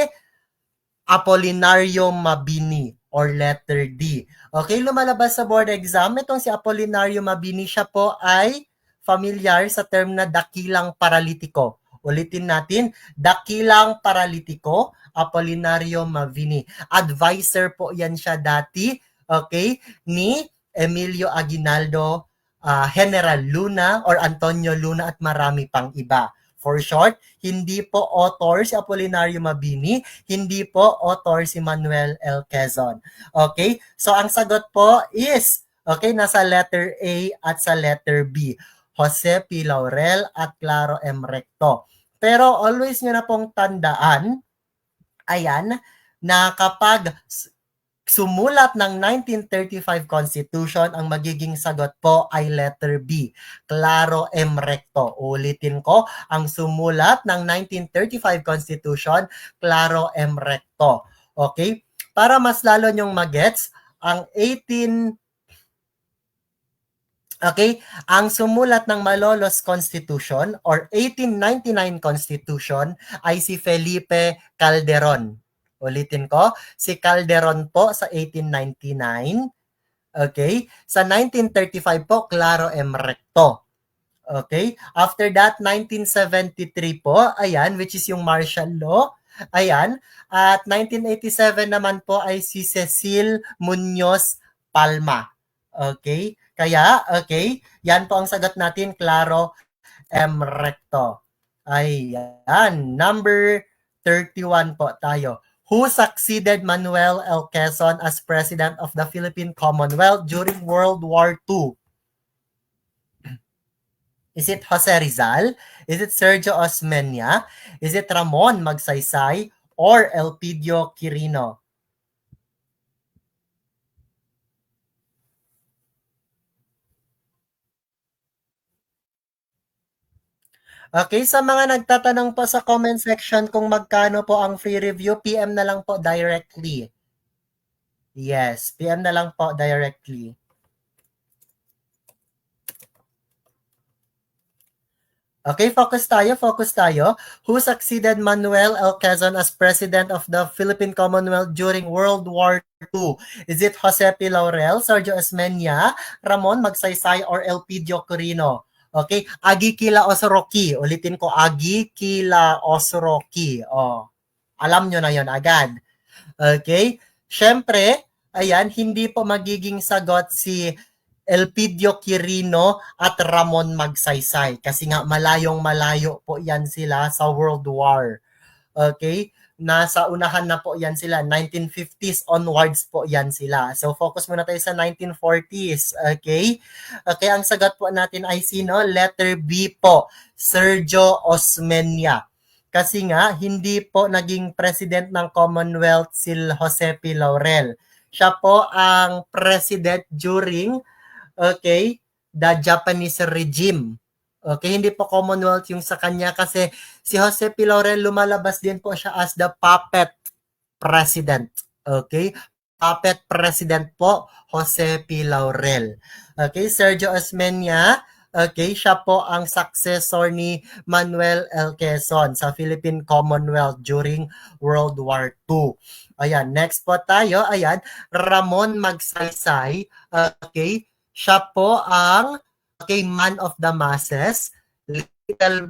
Apolinario Mabini or letter D. Okay, lumalabas sa board exam, itong si Apolinario Mabini, siya po ay familiar sa term na dakilang paralitiko. Ulitin natin, dakilang paralitiko, Apolinario Mabini. Advisor po yan siya dati, okay, ni Emilio Aguinaldo, General Luna or Antonio Luna at marami pang iba. For short, hindi po author si Apolinario Mabini, hindi po author si Manuel L. Quezon. Okay? So, ang sagot po is, okay, nasa letter A at sa letter B. Jose P. Laurel at Claro M. Recto. Pero always nyo na pong tandaan, ayan, na kapag sumulat ng 1935 Constitution, ang magiging sagot po ay letter B, Claro M. Recto. Ulitin ko, ang sumulat ng 1935 Constitution, Claro M. Recto. Okay? Para mas lalo nyong magets, ang 18 Okay, ang sumulat ng Malolos Constitution or 1899 Constitution ay si Felipe Calderon. Ulitin ko, si Calderon po sa 1899. Okay? Sa 1935 po, Claro M. Recto. Okay? After that, 1973 po, ayan, which is yung martial law. Ayan. At 1987 naman po ay si Cecil Munoz Palma. Okay? Kaya, okay, yan po ang sagot natin, Claro M. Recto. Ayan. Number 31 po tayo. Who succeeded Manuel L. Quezon as President of the Philippine Commonwealth during World War II? Is it Jose Rizal? Is it Sergio Osmeña? Is it Ramon Magsaysay? Or Elpidio Quirino? Okay, sa mga nagtatanong po sa comment section kung magkano po ang free review, PM na lang po directly. Yes, PM na lang po directly. Okay, focus tayo, focus tayo. Who succeeded Manuel L. Quezon as President of the Philippine Commonwealth during World War II? Is it Jose P. Laurel, Sergio Esmeña, Ramon Magsaysay, or Elpidio Quirino? Okay, Agi Kila Osoroki. Ulitin ko, Agi Kila Osoroki. Oh, alam nyo na yon agad. Okay? Siyempre, ayan, hindi po magiging sagot si Elpidio Quirino at Ramon Magsaysay kasi nga malayong-malayo po yan sila sa World War. Okay? Nasa unahan na po yan sila. 1950s onwards po yan sila. So, focus muna tayo sa 1940s. Okay? Okay, ang sagot po natin ay sino? Letter B po. Sergio Osmeña. Kasi nga, hindi po naging president ng Commonwealth si Jose P. Laurel. Siya po ang president during, okay, the Japanese regime. Okay, hindi po Commonwealth yung sa kanya kasi si Jose P. Laurel lumalabas din po siya as the puppet president. Okay? Puppet president po, Jose P. Laurel. Okay, Sergio Osmeña, okay, siya po ang successor ni Manuel L. Quezon sa Philippine Commonwealth during World War II. Ayan, next po tayo, ayan, Ramon Magsaysay, okay, siya po ang okay, man of the masses, little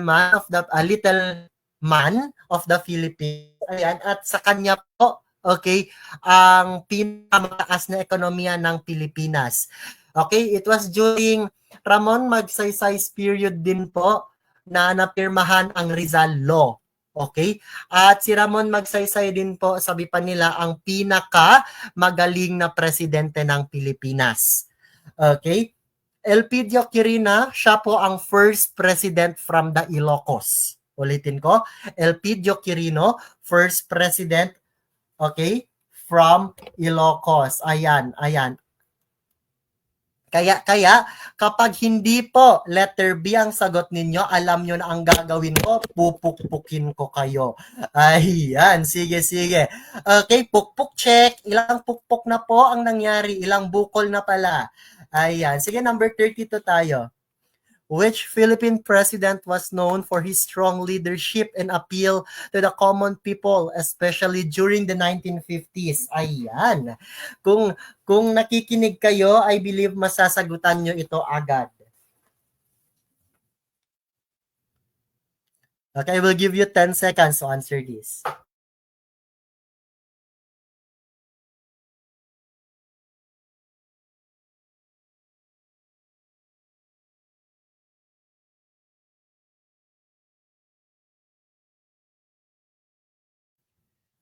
man of the little man of the Philippines. Ayan, at sa kanya po, okay, ang pinakamataas na ekonomiya ng Pilipinas. Okay, it was during Ramon Magsaysay's period din po na napirmahan ang Rizal Law. Okay? At si Ramon Magsaysay din po, sabi pa nila, ang pinaka magaling na presidente ng Pilipinas. Okay? Elpidio Quirino, siya po ang first president from the Ilocos. Ulitin ko, Elpidio Quirino, first president, okay, from Ilocos. Ayan, ayan. Kaya kapag hindi po letter B ang sagot ninyo, alam nyo na ang gagawin ko, pupukpukin ko kayo. Ayan, sige. Okay, pukpuk check. Ilang pukpuk na po ang nangyari? Ilang bukol na pala? Ayan, sige, number 32 tayo. Which Philippine president was known for his strong leadership and appeal to the common people, especially during the 1950s? Ayan. Kung nakikinig kayo, I believe masasagutan nyo ito agad. Okay, I will give you 10 seconds to answer this.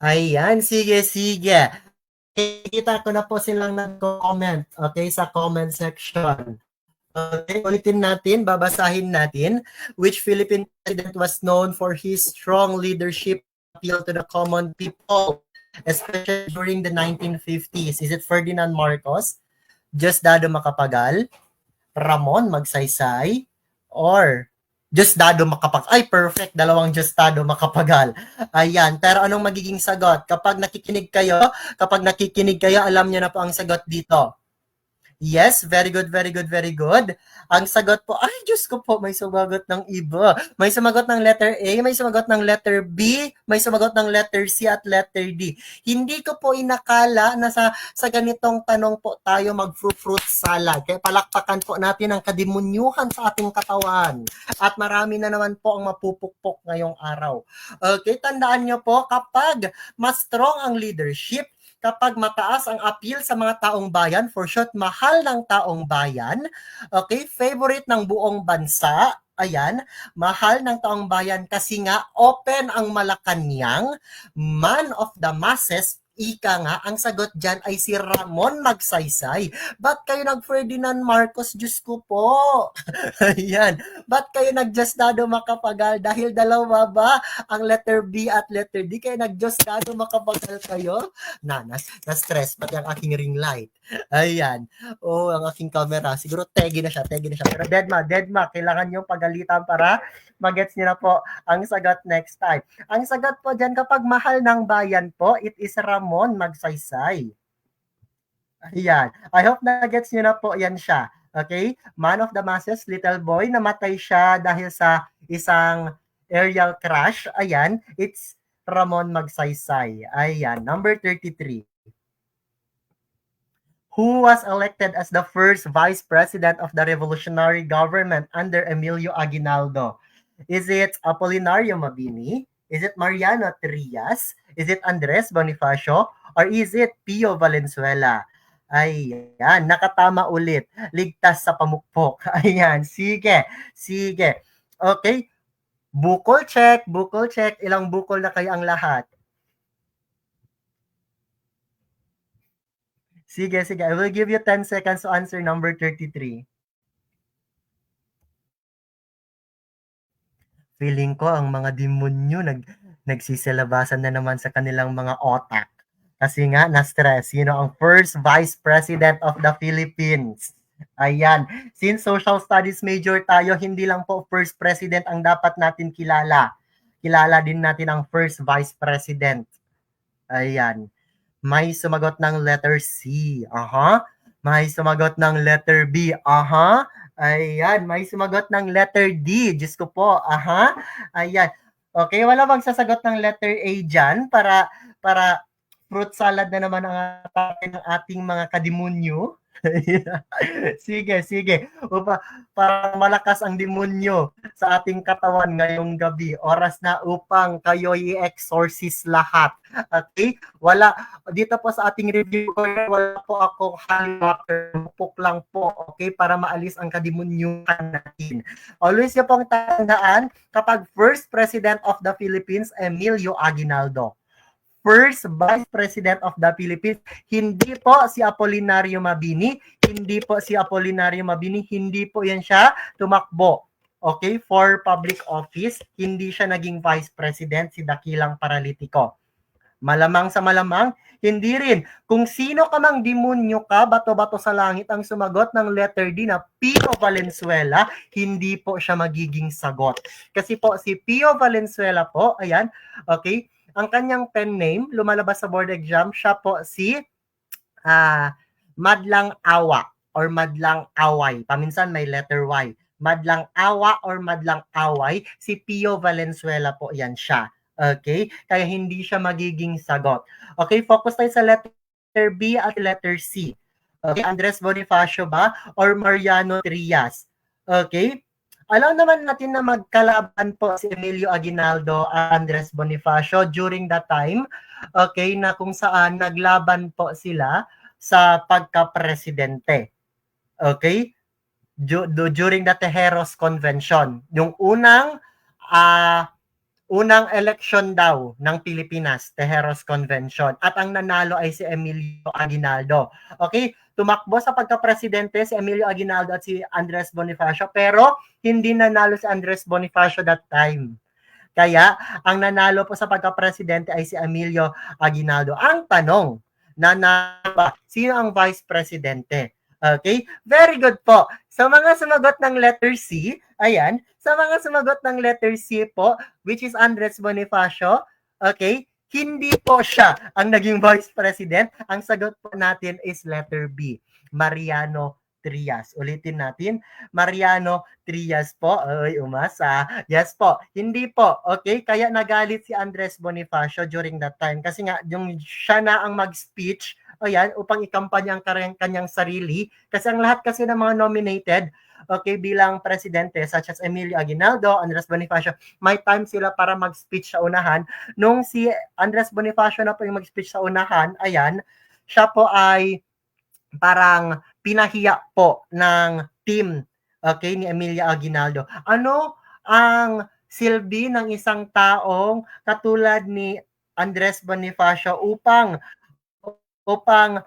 Ayan, sige. Kita ko na po silang nag-comment, okay, sa comment section. Okay, ulitin natin, babasahin natin. Which Philippine president was known for his strong leadership appeal to the common people, especially during the 1950s? Is it Ferdinand Marcos, Diosdado Macapagal, Ramon Magsaysay, or Diosdado Macapagal? Ay, perfect. Dalawang Diosdado Macapagal. Ayan. Pero anong magiging sagot? Kapag nakikinig kayo, alam niyo na po ang sagot dito. Yes, very good. Ang sagot po, ay Diyos ko po, may sumagot ng iba. May sumagot ng letter A, may sumagot ng letter B, may sumagot ng letter C at letter D. Hindi ko po inakala na sa ganitong tanong po tayo mag-fruit salad. Kaya palakpakan po natin ang kadimunyuhan sa ating katawan. At marami na naman po ang mapupukpok ngayong araw. Okay, tandaan nyo po, kapag mas strong ang leadership, kapag mataas ang appeal sa mga taong bayan, for short, mahal ng taong bayan, okay, favorite ng buong bansa, ayan, mahal ng taong bayan kasi nga open ang Malacanang, man of the masses, Ika nga, ang sagot dyan ay si Ramon Magsaysay. Ba't kayo nag-Ferdinand Marcos? Diyos ko po. Ayan. Ba't kayo nag-Diosdado Macapagal? Dahil dalawa ba ang letter B at letter D? Kaya nag-Diosdado Macapagal kayo? Na-stress pati ang aking ring light. Ayan. Oh, ang aking camera. Siguro tegi na siya. Pero Deadma, kailangan yung pagalitan para magets niyo na po ang sagot next time. Ang sagot po dyan, kapag mahal ng bayan po, it is Ramon Magsaysay. Ayan. I hope na gets nyo na po yan siya. Okay? Man of the masses, little boy, namatay siya dahil sa isang aerial crash. Ayan. It's Ramon Magsaysay. Ayan. Number 33. Who was elected as the first vice president of the revolutionary government under Emilio Aguinaldo? Is it Apolinario Mabini? Is it Mariano Trias? Is it Andres Bonifacio? Or is it Pio Valenzuela? Ayan, nakatama ulit. Ligtas sa pamukpok. Ayan, sige. Okay, bukol check. Ilang bukol na kayo ang lahat? Sige. I will give you 10 seconds to answer number 33. Feeling ko ang mga demonyo nagsisilabasan na naman sa kanilang mga otak. Kasi nga, na-stress. Sino ang first Vice President of the Philippines? Ayan. Since social studies major tayo, hindi lang po first president ang dapat natin kilala. Kilala din natin ang first Vice President. Ayan. May sumagot ng letter C. Aha. May sumagot ng letter B. Aha. Ayan. May sumagot ng letter D. Diyos ko po. Aha. Ayan. Okay, wala bang sasagot ng letter A dyan para fruit salad na naman ang atake ng ating mga kadimonyo? Sige. Para malakas ang demonyo sa ating katawan ngayong gabi. Oras na upang kayo i-exorcise lahat. Okay? Dito po sa ating review, wala po akong holy water. Bupok lang po. Okay? Para maalis ang kademonyuhan natin. Always yung pong tandaan, kapag first president of the Philippines, Emilio Aguinaldo. First Vice President of the Philippines, hindi po si Apolinario Mabini, hindi po yan siya tumakbo. Okay, for public office, hindi siya naging Vice President, si dakilang paralitiko. Malamang sa malamang, hindi rin. Kung sino ka mang demonyo ka, bato-bato sa langit ang sumagot ng letter D na Pio Valenzuela, hindi po siya magiging sagot. Kasi po si Pio Valenzuela po, ayan, okay, ang kanyang pen name, lumalabas sa board exam, siya po si Madlang Awa or Madlang Away. Paminsan may letter Y. Madlang Awa or Madlang Away, si Pio Valenzuela po yan siya. Okay? Kaya hindi siya magiging sagot. Okay, focus tayo sa letter B at letter C. Okay, Andres Bonifacio ba or Mariano Trias? Okay? Alam naman natin na magkalaban po si Emilio Aguinaldo at Andres Bonifacio during that time, okay, na kung saan naglaban po sila sa pagka-presidente. Okay? During the Tejeros Convention. Yung unang election daw ng Pilipinas, Tejeros Convention. At ang nanalo ay si Emilio Aguinaldo. Okay? Tumakbo sa pagka-presidente si Emilio Aguinaldo at si Andres Bonifacio, pero hindi nanalo si Andres Bonifacio that time. Kaya, ang nanalo po sa pagka-presidente ay si Emilio Aguinaldo. Ang tanong, nanalo ba? Sino ang vice presidente? Okay? Very good po. Sa mga sumagot ng letter C, ayan, sa mga sumagot ng letter C po, which is Andres Bonifacio, okay, hindi po siya ang naging vice president. Ang sagot po natin is letter B, Mariano Trias. Ulitin natin, Mariano Trias po. Ay, umasa. Yes po. Hindi po. Okay? Kaya nagalit si Andres Bonifacio during that time. Kasi nga, yung siya na ang mag-speech, ayan, upang ikampanya ang kanyang sarili. Kasi ang lahat kasi ng mga nominated, okay, bilang presidente, such as Emilio Aguinaldo, Andres Bonifacio, may time sila para mag-speech sa unahan. Nung si Andres Bonifacio na po yung mag-speech sa unahan, ayan, siya po ay parang pinahiya po ng team, okay, ni Emilio Aguinaldo. Ano ang silbi ng isang taong katulad ni Andres Bonifacio upang upang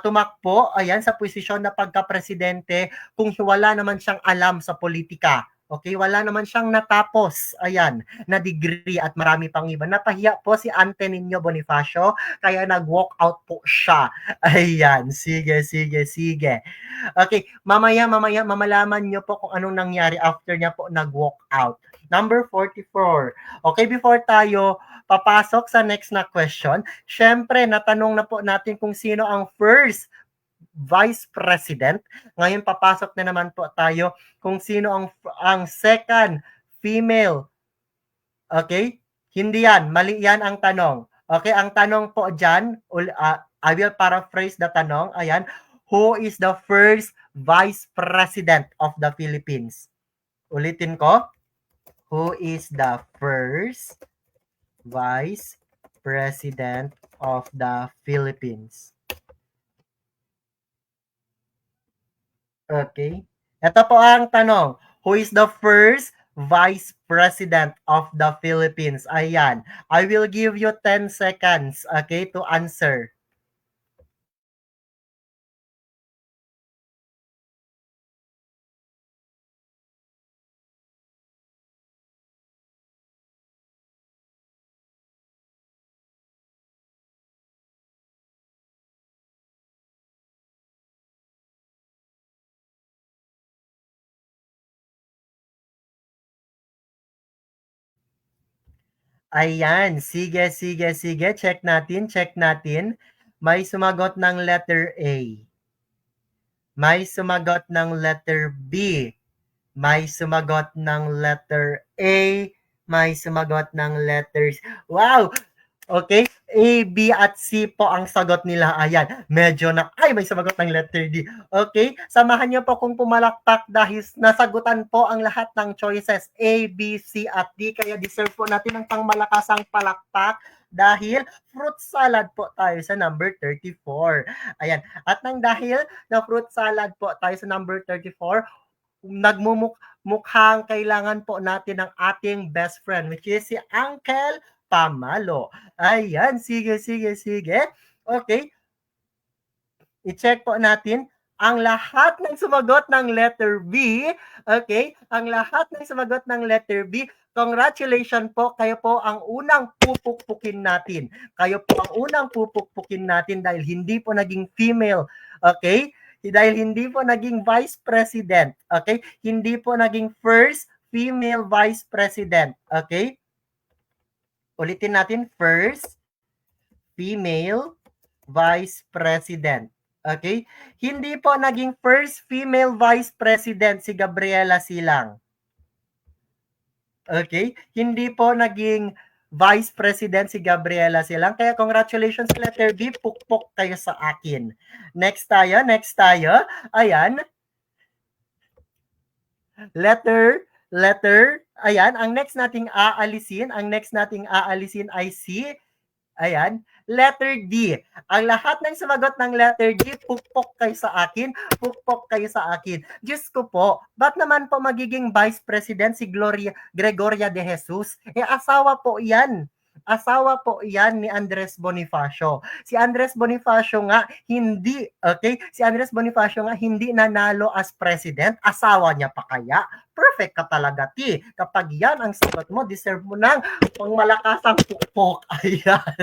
tumakbo, ayan, sa posisyon na pagka-presidente kung wala naman siyang alam sa politika. Okay, wala naman siyang natapos, ayan, na degree at marami pang iba. Napahiya po si Ante Niño Bonifacio, kaya nag-walk out po siya. Ayan, sige, sige, sige. Okay, mamaya mamalaman niyo po kung anong nangyari after niya po nag-walk out. Number 44. Okay, before tayo papasok sa next na question, syempre natanong na po natin kung sino ang first Vice President. Ngayon papasok na naman po tayo kung sino ang second female. Okay? Hindi yan, mali yan ang tanong. Okay, ang tanong po diyan, I will paraphrase the tanong. Ayan, who is the first Vice President of the Philippines? Ulitin ko. Who is the first Vice President of the Philippines? Okay. Ito po ang tanong. Who is the first Vice President of the Philippines? Ayan. I will give you 10 seconds, okay, to answer. Ayan. Sige, sige, sige. Check natin, check natin. May sumagot ng letter A. May sumagot ng letter B. May sumagot ng letter A. May sumagot ng letters. Wow! Okay? A, B, at C po ang sagot nila. Ayan. Medyo ay, may sumagot ng letter D. Okay? Samahan niyo po kung pumalakpak dahil nasagutan po ang lahat ng choices A, B, C, at D. Kaya deserve po natin ng pangmalakasang palakpak dahil fruit salad po tayo sa number 34. Ayan. At nang dahil na fruit salad po tayo sa number 34, nagmumukhang kailangan po natin ng ating best friend, which is si Uncle Pamalo. Ayan, sige, sige, sige. Okay, i-check po natin ang lahat ng sumagot ng letter B. Okay, ang lahat ng sumagot ng letter B. Congratulations po, kayo po ang unang pupukpukin natin. Kayo po ang unang pupukpukin natin dahil hindi po naging female. Okay? Dahil hindi po naging vice president. Okay? Hindi po naging first female vice president. Okay? Ulitin natin, first female vice president. Okay? Hindi po naging first female vice president si Gabriela Silang. Okay? Hindi po naging vice president si Gabriela Silang. Kaya congratulations letter B, pukpok kayo sa akin. Next tayo, next tayo. Ayan. Letter, ayan, ang next nating aalisin ay si, ayan, letter D. Ang lahat ng sumagot ng letter D, pukpok kayo sa akin, pukpok kayo sa akin. Diyos ko po, ba't naman po magiging Vice President si Gregoria de Jesus? Asawa po yan. Asawa po yan ni Andres Bonifacio. Si Andres Bonifacio nga hindi, okay? Si Andres Bonifacio nga hindi nanalo as president. Asawa niya pa kaya? Perfect ka talaga, T. Kapag yan ang sagot mo, deserve mo ng pangmalakasang pukpok. Ayan.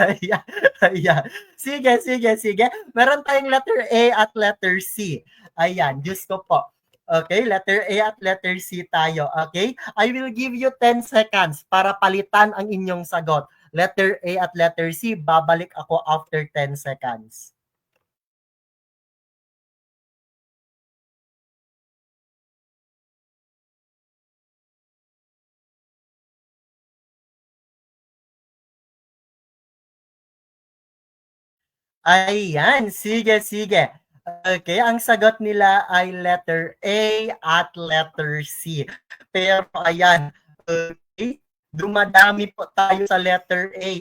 Ayan. Ayan. Sige, sige, sige. Meron tayong letter A at letter C. Ayan. Diyos ko po. Okay, letter A at letter C tayo. Okay? I will give you 10 seconds para palitan ang inyong sagot. Letter A at letter C, babalik ako after 10 seconds. Ayan, sige, sige. Okay, ang sagot nila ay letter A at letter C. Pero ayan, okay, dumadami po tayo sa letter A.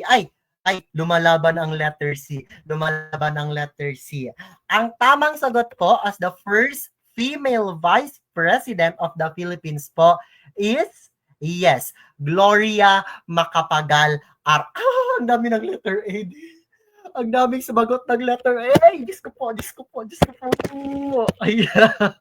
Ay, lumalaban ang letter C. Lumalaban ang letter C. Ang tamang sagot po as the first female vice president of the Philippines po is, yes, Gloria Macapagal Ang dami ng letter A. Ang daming sumagot ng letter A. Diyos ko po, Diyos ko po, Diyos ko po. Ayan.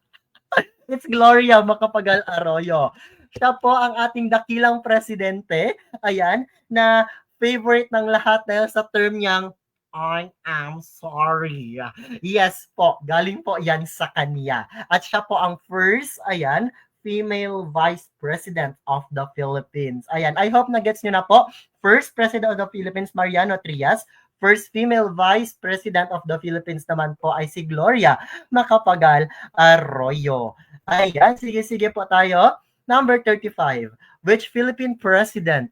It's Gloria Macapagal Arroyo. Siya po ang ating dakilang presidente. Ayan, na favorite ng lahat dahil sa term niyang I am sorry. Yes po, galing po yan sa kanya. At siya po ang first, ayan, female vice president of the Philippines. Ayan, I hope na gets nyo na po. First president of the Philippines, Mariano Trias. First female vice president of the Philippines naman po ay si Gloria Macapagal Arroyo. Ayan, sige po tayo. Number 35. Which Philippine president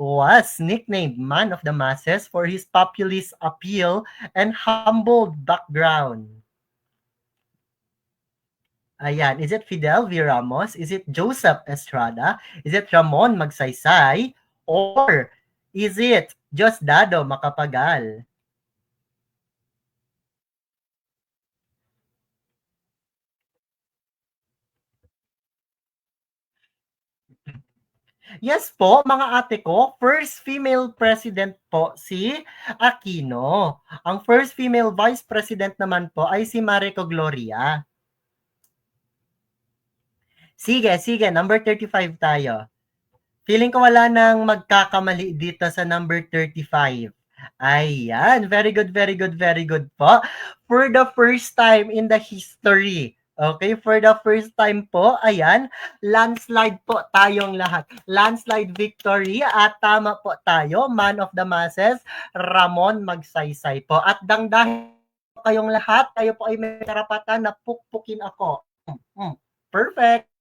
was nicknamed Man of the Masses for his populist appeal and humble background? Ayan, is it Fidel V. Ramos? Is it Joseph Estrada? Is it Ramon Magsaysay? Or is it Diosdado Macapagal? Yes po, mga ate ko, first female president po si Aquino. Ang first female vice president naman po ay si Marico Gloria. Sige, number 35 tayo. Feeling ko wala nang magkakamali dito sa number 35. Ayan, very good po. For the first time in the history, okay, for the first time po, ayan, landslide po tayong lahat. Landslide victory at tama po tayo, man of the masses, Ramon Magsaysay po. At dahil kayong lahat, kayo po ay may karapatan na pukpukin ako. Perfect.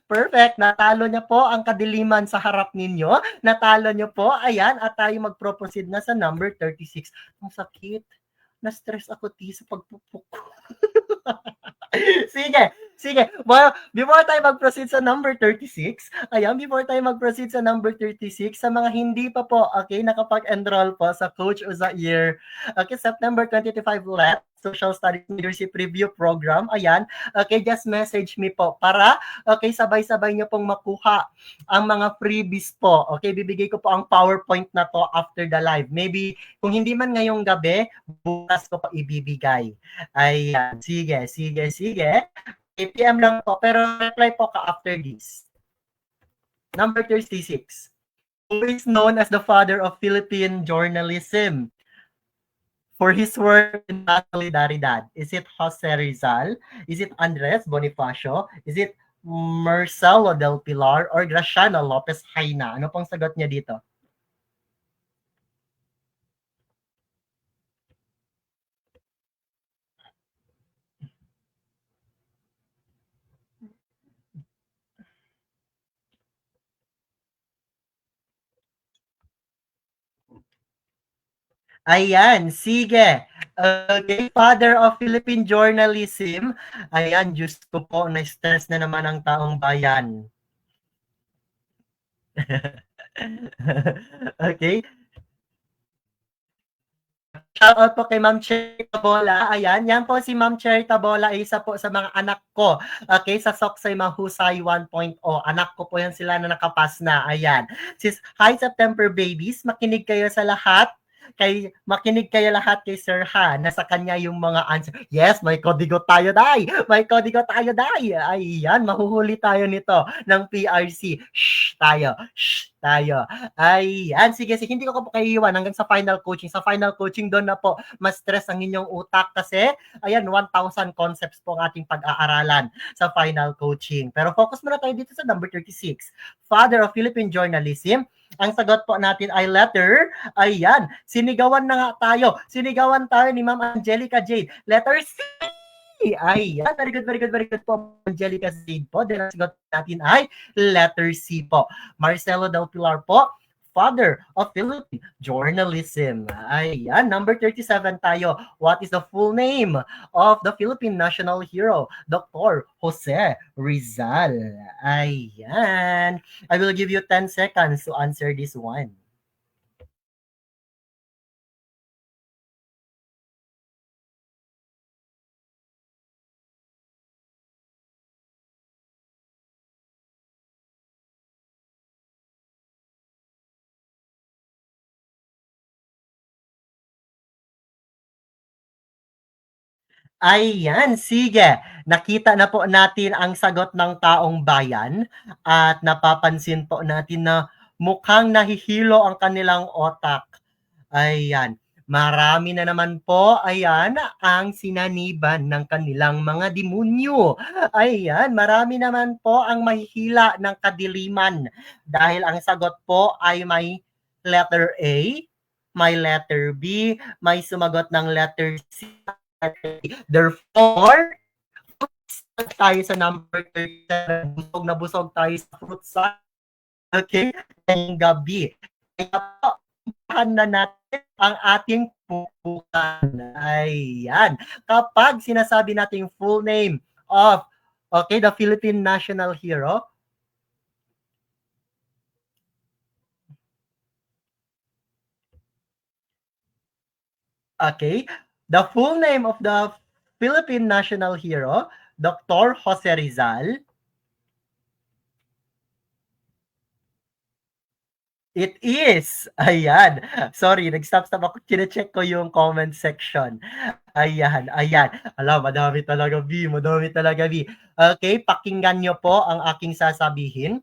Perfect. Natalo niya po ang kadiliman sa harap ninyo. Natalo niyo po. Ayan. At tayo mag-proceed na sa number 36. Ang sakit. Na-stress ako sa pagpupuk. Sige. Well, before tayo mag-proceed sa number 36, before tayo mag-proceed sa number 36, sa mga hindi pa po, okay, nakapag-enroll po sa Coach Uzair, okay, September 2025 LET, Social Studies Leadership Review Program, okay, just message me po para, okay, sabay-sabay nyo pong makuha ang mga freebies po, okay, bibigay ko po ang PowerPoint na to after the live. Maybe, kung hindi man ngayong gabi, bukas ko pa ibibigay. Ayan, sige. 8 PM lang po, pero reply po ka after this. Number 36. Who is known as the father of Philippine journalism for his work in Solidaridad? Is it Jose Rizal? Is it Andres Bonifacio? Is it Marcelo del Pilar or Graciano Lopez Haina? Ano pong sagot niya dito? Ayan, sige. Okay, father of Philippine journalism. Ayan, Diyos ko po, na-stress na naman ang taong bayan. Okay. Shoutout po kay Ma'am Cherry Tabola. Ayan, yan po si Ma'am Cherry Tabola, isa po sa mga anak ko. Okay, sa Soksay Mahusay 1.0. Anak ko po yan sila na nakapas na. Ayan. Hi September babies, makinig kayo sa lahat. Makinig kayo lahat kay Sir Ha. Nasa kanya yung mga answer. Yes, may kodigo tayo, Day. May kodigo tayo, Day. Ayan, mahuhuli tayo nito ng PRC. Shh tayo. Ayan, sige, hindi ko po kayo iwan hanggang sa final coaching. Sa final coaching, doon na po, mas stress ang inyong utak kasi, ayan, 1,000 concepts po ang ating pag-aaralan sa final coaching. Pero focus muna tayo dito sa number 36. Father of Philippine Journalism. Ang sagot po natin ay letter. Ayan, sinigawan na nga tayo. Sinigawan tayo ni Ma'am Angelica Jade. Letter C. Ayan, very good po, Angelica Jade po. Then ang sagot natin ay letter C po. Marcelo Del Pilar po, father of Philippine journalism. Ayan, number 37 tayo. What is the full name of the Philippine national hero? Dr. Jose Rizal. Ayan. I will give you 10 seconds to answer this one. Ayan, sige. Nakita na po natin ang sagot ng taong bayan at napapansin po natin na mukhang nahihilo ang kanilang otak. Ayan. Marami na naman po, ayan, ang sinaniban ng kanilang mga demonyo. Ayan, marami naman po ang mahihila ng kadiliman dahil ang sagot po ay may letter A, may letter B, may sumagot ng letter C. Therefore, tayo sa number 37. Busog na busog tayo sa fruit salad. Okay? Ngayong gabi. Kaya po, na natin ang ating pupukan. Ayan. Kapag sinasabi natin full name of, okay, the Philippine national hero, okay, the full name of the Philippine national hero, Dr. Jose Rizal. It is. Ayan. Sorry, nag-stop ako. Kine-check ko yung comment section. Ayan, ayan. Alam, madami talaga, B. Madami talaga, B. Okay, pakinggan nyo po ang aking sasabihin.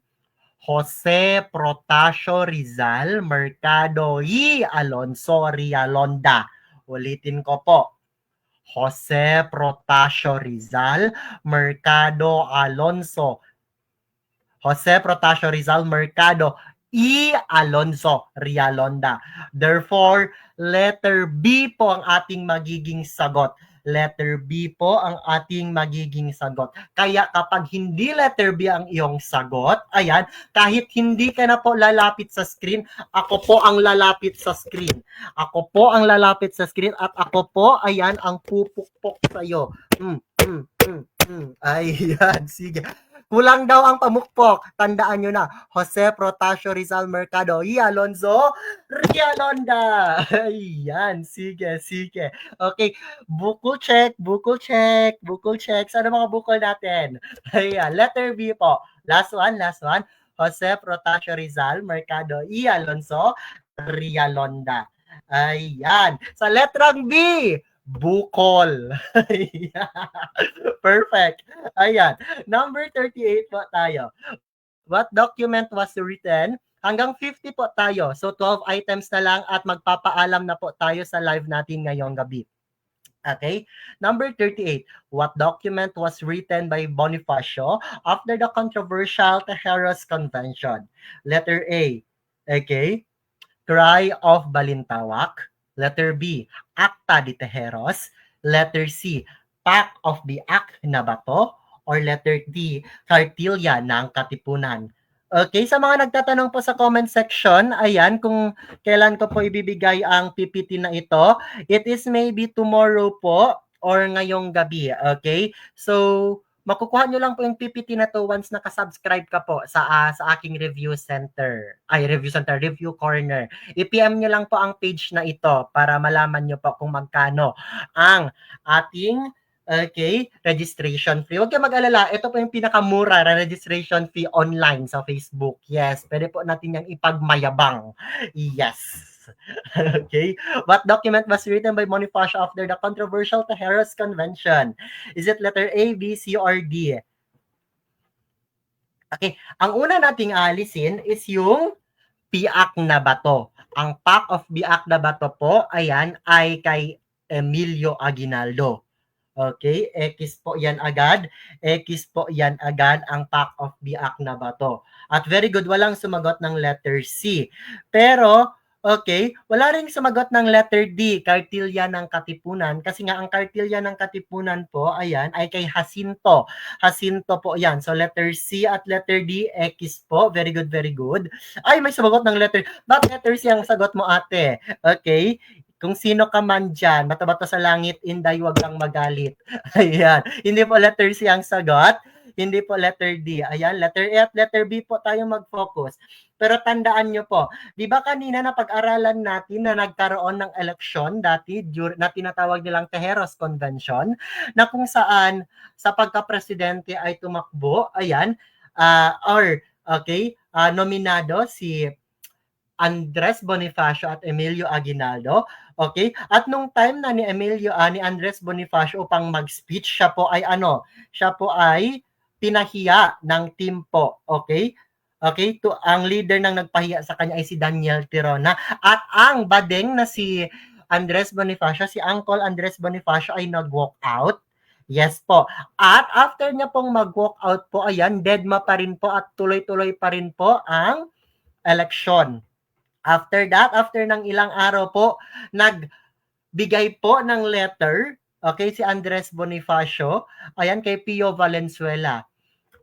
Jose Protasio Rizal Mercado y Alonso Rialonda. Ulitin ko po. Jose Protasio Rizal Mercado Alonso. Jose Protasio Rizal Mercado E. Alonso Rialonda. Therefore, letter B po ang ating magiging sagot. Letter B po ang ating magiging sagot. Kaya kapag hindi letter B ang iyong sagot, ayan, kahit hindi ka na po lalapit sa screen, ako po ang lalapit sa screen. Ako po ang lalapit sa screen at ako po, ayan, ang pupukpok sa'yo. Ayan, sige. Kulang daw ang pamukpok. Tandaan nyo na. Jose Protasio Rizal Mercado. Alonzo Rialonda. Ayan. Sige, sige. Okay. Bukol check, bukol check, bukol check. Sana mga bukol natin? Ayan. Letter B po. Last one, last one. Jose Protasio Rizal Mercado. Alonzo Rialonda. Ayan. Sa letrang B, bukol. Perfect. Ayan. Number 38 po tayo. What document was written? Hanggang 50 po tayo. So 12 items na lang at magpapaalam na po tayo sa live natin ngayong gabi. Okay? Number 38. What document was written by Bonifacio after the controversial Tejeros Convention? Letter A. Okay? Cry of Balintawak. Letter B. Acta de Tejeros. Letter C. Pact of the Act na bato. Or letter D. Kartilya ng Katipunan. Okay, sa mga nagtatanong po sa comment section, ayan, kung kailan ko po ibibigay ang PPT na ito, it is maybe tomorrow po or ngayong gabi, okay? So, makukuha nyo lang po yung PPT na to once nakasubscribe ka po sa aking review center. Review corner. I-PM nyo lang po ang page na ito para malaman nyo po kung magkano ang ating registration fee. Huwag kayong mag-alala, ito po yung pinakamura na registration fee online sa Facebook. Yes, pwede po natin yung ipagmayabang. Yes. Okay. What document was written by Bonifacio after the controversial Tejeros Convention? Is it letter A, B, C, or D? Okay. Ang una nating alisin is yung Piak na Bato. Ang Pact of Biak na Bato po, ayan, ay kay Emilio Aguinaldo. Okay, X po yan agad. X po yan agad ang Pact of Biak na Bato. At very good, walang sumagot ng letter C. Pero, okay, wala ring sumagot ng letter D, Kartilya ng Katipunan. Kasi nga ang Kartilya ng Katipunan po, ayan, ay kay Jacinto. Jacinto po yan. So letter C at letter D, X po. Very good, very good. Ay, may sumagot ng letter. Bakit letter C ang sagot mo, ate? Okay. Kung sino ka man dyan, bata-bata sa langit, Inday, wag lang magalit. Ayan. Hindi po letter C ang sagot. Hindi po letter D. Ayan, letter A at letter B po tayo mag-focus. Pero tandaan nyo po, di ba kanina na pag-aralan natin na nagkaroon ng eleksyon dati na tinatawag nilang Tejeros Convention, na kung saan sa pagka-presidente ay tumakbo, ayan, nominado si Andres Bonifacio at Emilio Aguinaldo. Okay? At nung time na ni ni Andres Bonifacio upang mag-speech, siya po ay pinahiya ng team po. Okay? Okay, ang leader ng nagpahiya sa kanya ay si Daniel Tirona. At ang badeng na si Andres Bonifacio, si Uncle Andres Bonifacio ay nag-walk out. Yes po. At after niya pong mag-walk out po, ayan, deadma pa rin po at tuloy-tuloy pa rin po ang eleksyon. After that, after ng ilang araw po, nagbigay po ng letter, okay, si Andres Bonifacio, ayan, kay Pio Valenzuela.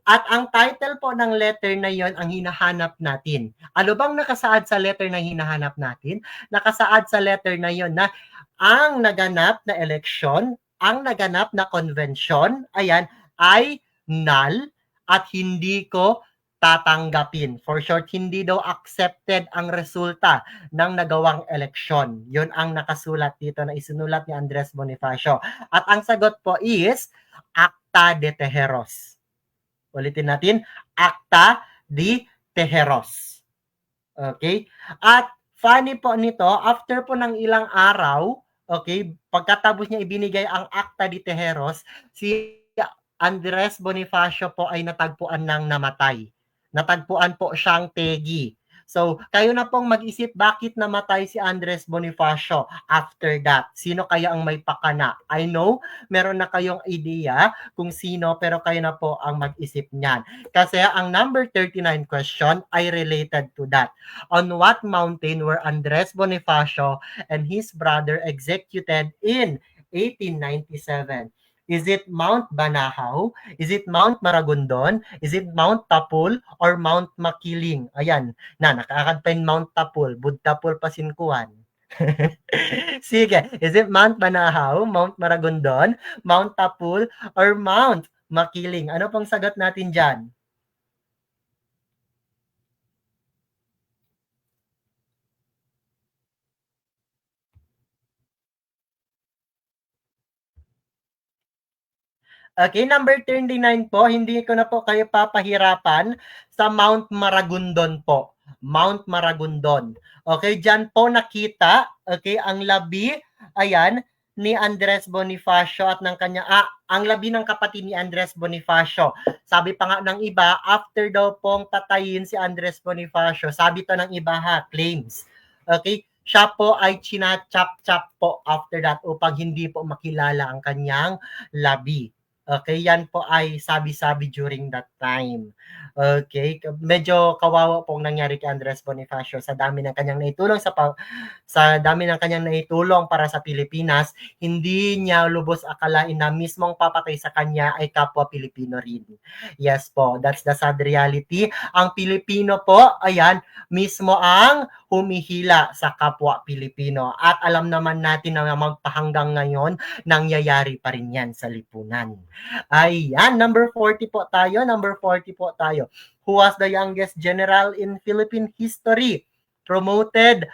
At ang title po ng letter na yon ang hinahanap natin. Ano bang nakasaad sa letter na hinahanap natin? Nakasaad sa letter na yon na ang naganap na eleksyon, ang naganap na convention, ayan, ay null at hindi ko tatanggapin. For short, hindi daw accepted ang resulta ng nagawang eleksyon. Yun ang nakasulat dito na isinulat ni Andres Bonifacio. At ang sagot po is Acta de Tejeros. Ulitin natin, Acta de Tejeros. Okay? At funny po nito, after po ng ilang araw, okay, pagkatapos niya ibinigay ang Acta de Tejeros, si Andres Bonifacio po ay natagpuan ng namatay. Natagpuan po siyang tegi. So, kayo na pong mag-isip bakit namatay si Andres Bonifacio after that. Sino kaya ang may pakana? I know, meron na kayong idea kung sino, pero kayo na po ang mag-isip niyan. Kasi ang number 39 question ay related to that. On what mountain were Andres Bonifacio and his brother executed in 1897? Is it Mount Banahaw? Is it Mount Maragondon? Is it Mount Tapul or Mount Makiling? Ayan, nakakadpain Mount Tapul, Budtapul Pasinkuan. Sige, is it Mount Banahaw, Mount Maragondon, Mount Tapul, or Mount Makiling? Ano pong sagot natin dyan? Okay, number 39 po, hindi ko na po kayo papahirapan sa Mount Maragondon po. Mount Maragondon. Okay, dyan po nakita, okay, ang labi, ayan, ni Andres Bonifacio at ng kanya, ang labi ng kapatid ni Andres Bonifacio. Sabi pa nga ng iba, after daw pong patayin si Andres Bonifacio, sabi to ng iba claims. Okay, siya po ay china-chop-chop po after that upang hindi po makilala ang kanyang labi. Okay, yan po ay sabi-sabi during that time. Okay, medyo kawawa pong nangyari kay Andres Bonifacio sa dami ng kanyang naitulong sa dami ng kanyang naitulong para sa Pilipinas, hindi niya lubos akalain na mismong papatay sa kanya ay kapwa Pilipino rin. Yes po, that's the sad reality. Ang Pilipino po, ayan, mismo ang humihila sa kapwa Pilipino. At alam naman natin na magpahanggang ngayon, nangyayari pa rin yan sa lipunan. Ayan, number 40 po tayo. Number 40 po tayo. Who was the youngest general in Philippine history? Promoted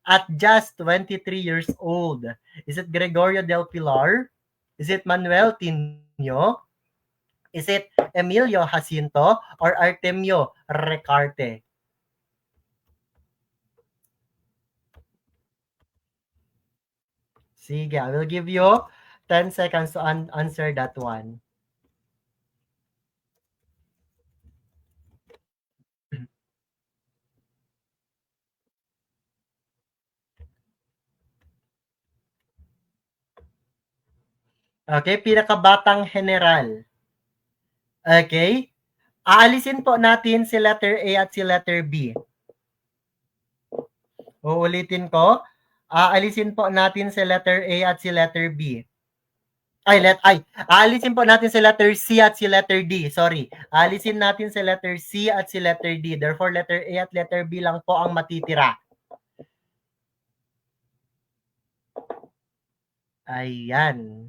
at just 23 years old. Is it Gregorio del Pilar? Is it Manuel Tinio? Is it Emilio Jacinto or Artemio Recarte? Sige, I will give you 10 seconds to answer that one. Okay, pinakabatang general. Okay? Aalisin po natin si letter A at si letter B. Uulitin ko. Aalisin po natin si letter A at si letter B. Aalisin po natin si letter C at si letter D. Sorry. Aalisin natin si letter C at si letter D. Therefore, letter A at letter B lang po ang matitira. Ayan.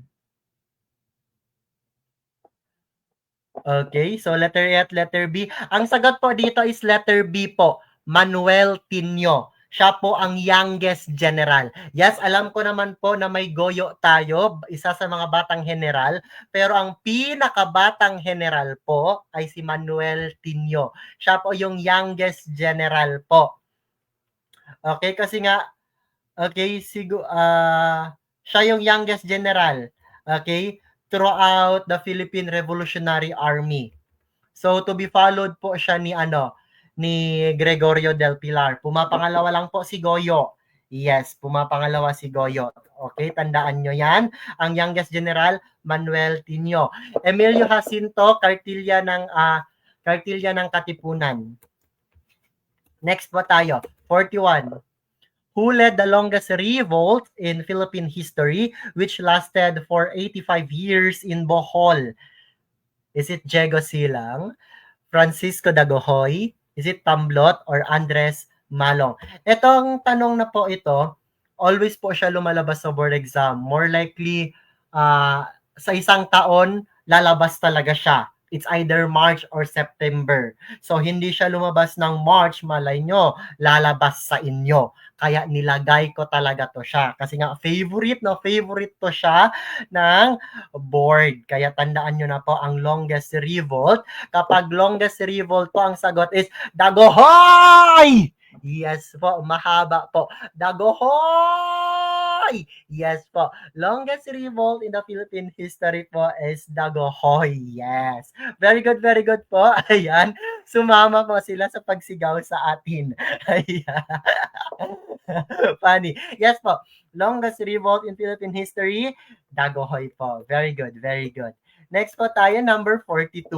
Okay, so letter A at letter B. Ang sagot po dito is letter B po. Manuel Tinio. Siya po ang youngest general. Yes, alam ko naman po na may goyo tayo, isa sa mga batang general, pero ang pinakabatang general po ay si Manuel Tinio. Siya po yung youngest general po. Okay, kasi nga, okay, siya yung youngest general, okay, throughout the Philippine Revolutionary Army. So to be followed po siya ni Gregorio del Pilar. Pumapangalawa lang po si Goyo. Yes, pumapangalawa si Goyo. Okay, tandaan nyo yan. Ang youngest general, Manuel Tinio. Emilio Jacinto, Kartilya ng Katipunan. Next po tayo, 41. Who led the longest revolt in Philippine history, which lasted for 85 years in Bohol? Is it Diego Silang, Francisco Dagohoy, is it Tamblot, or Andres Malong? Itong tanong na po ito, always po siya lumalabas sa board exam. More likely, sa isang taon, lalabas talaga siya. It's either March or September. So, hindi siya lumabas ng March, malay nyo, lalabas sa inyo. Kaya nilagay ko talaga to siya. Kasi nga, favorite to siya ng board. Kaya tandaan nyo na po ang longest revolt. Kapag longest revolt po, ang sagot is Dagohoy! Yes po, mahaba po. Dagohoy! Yes po. Longest revolt in the Philippine history po is Dagohoy. Yes. Very good po. Ayan. Sumama po sila sa pagsigaw sa atin. Ayan. Funny. Yes po. Longest revolt in Philippine history, Dagohoy po. Very good, very good. Next po tayo, number 42.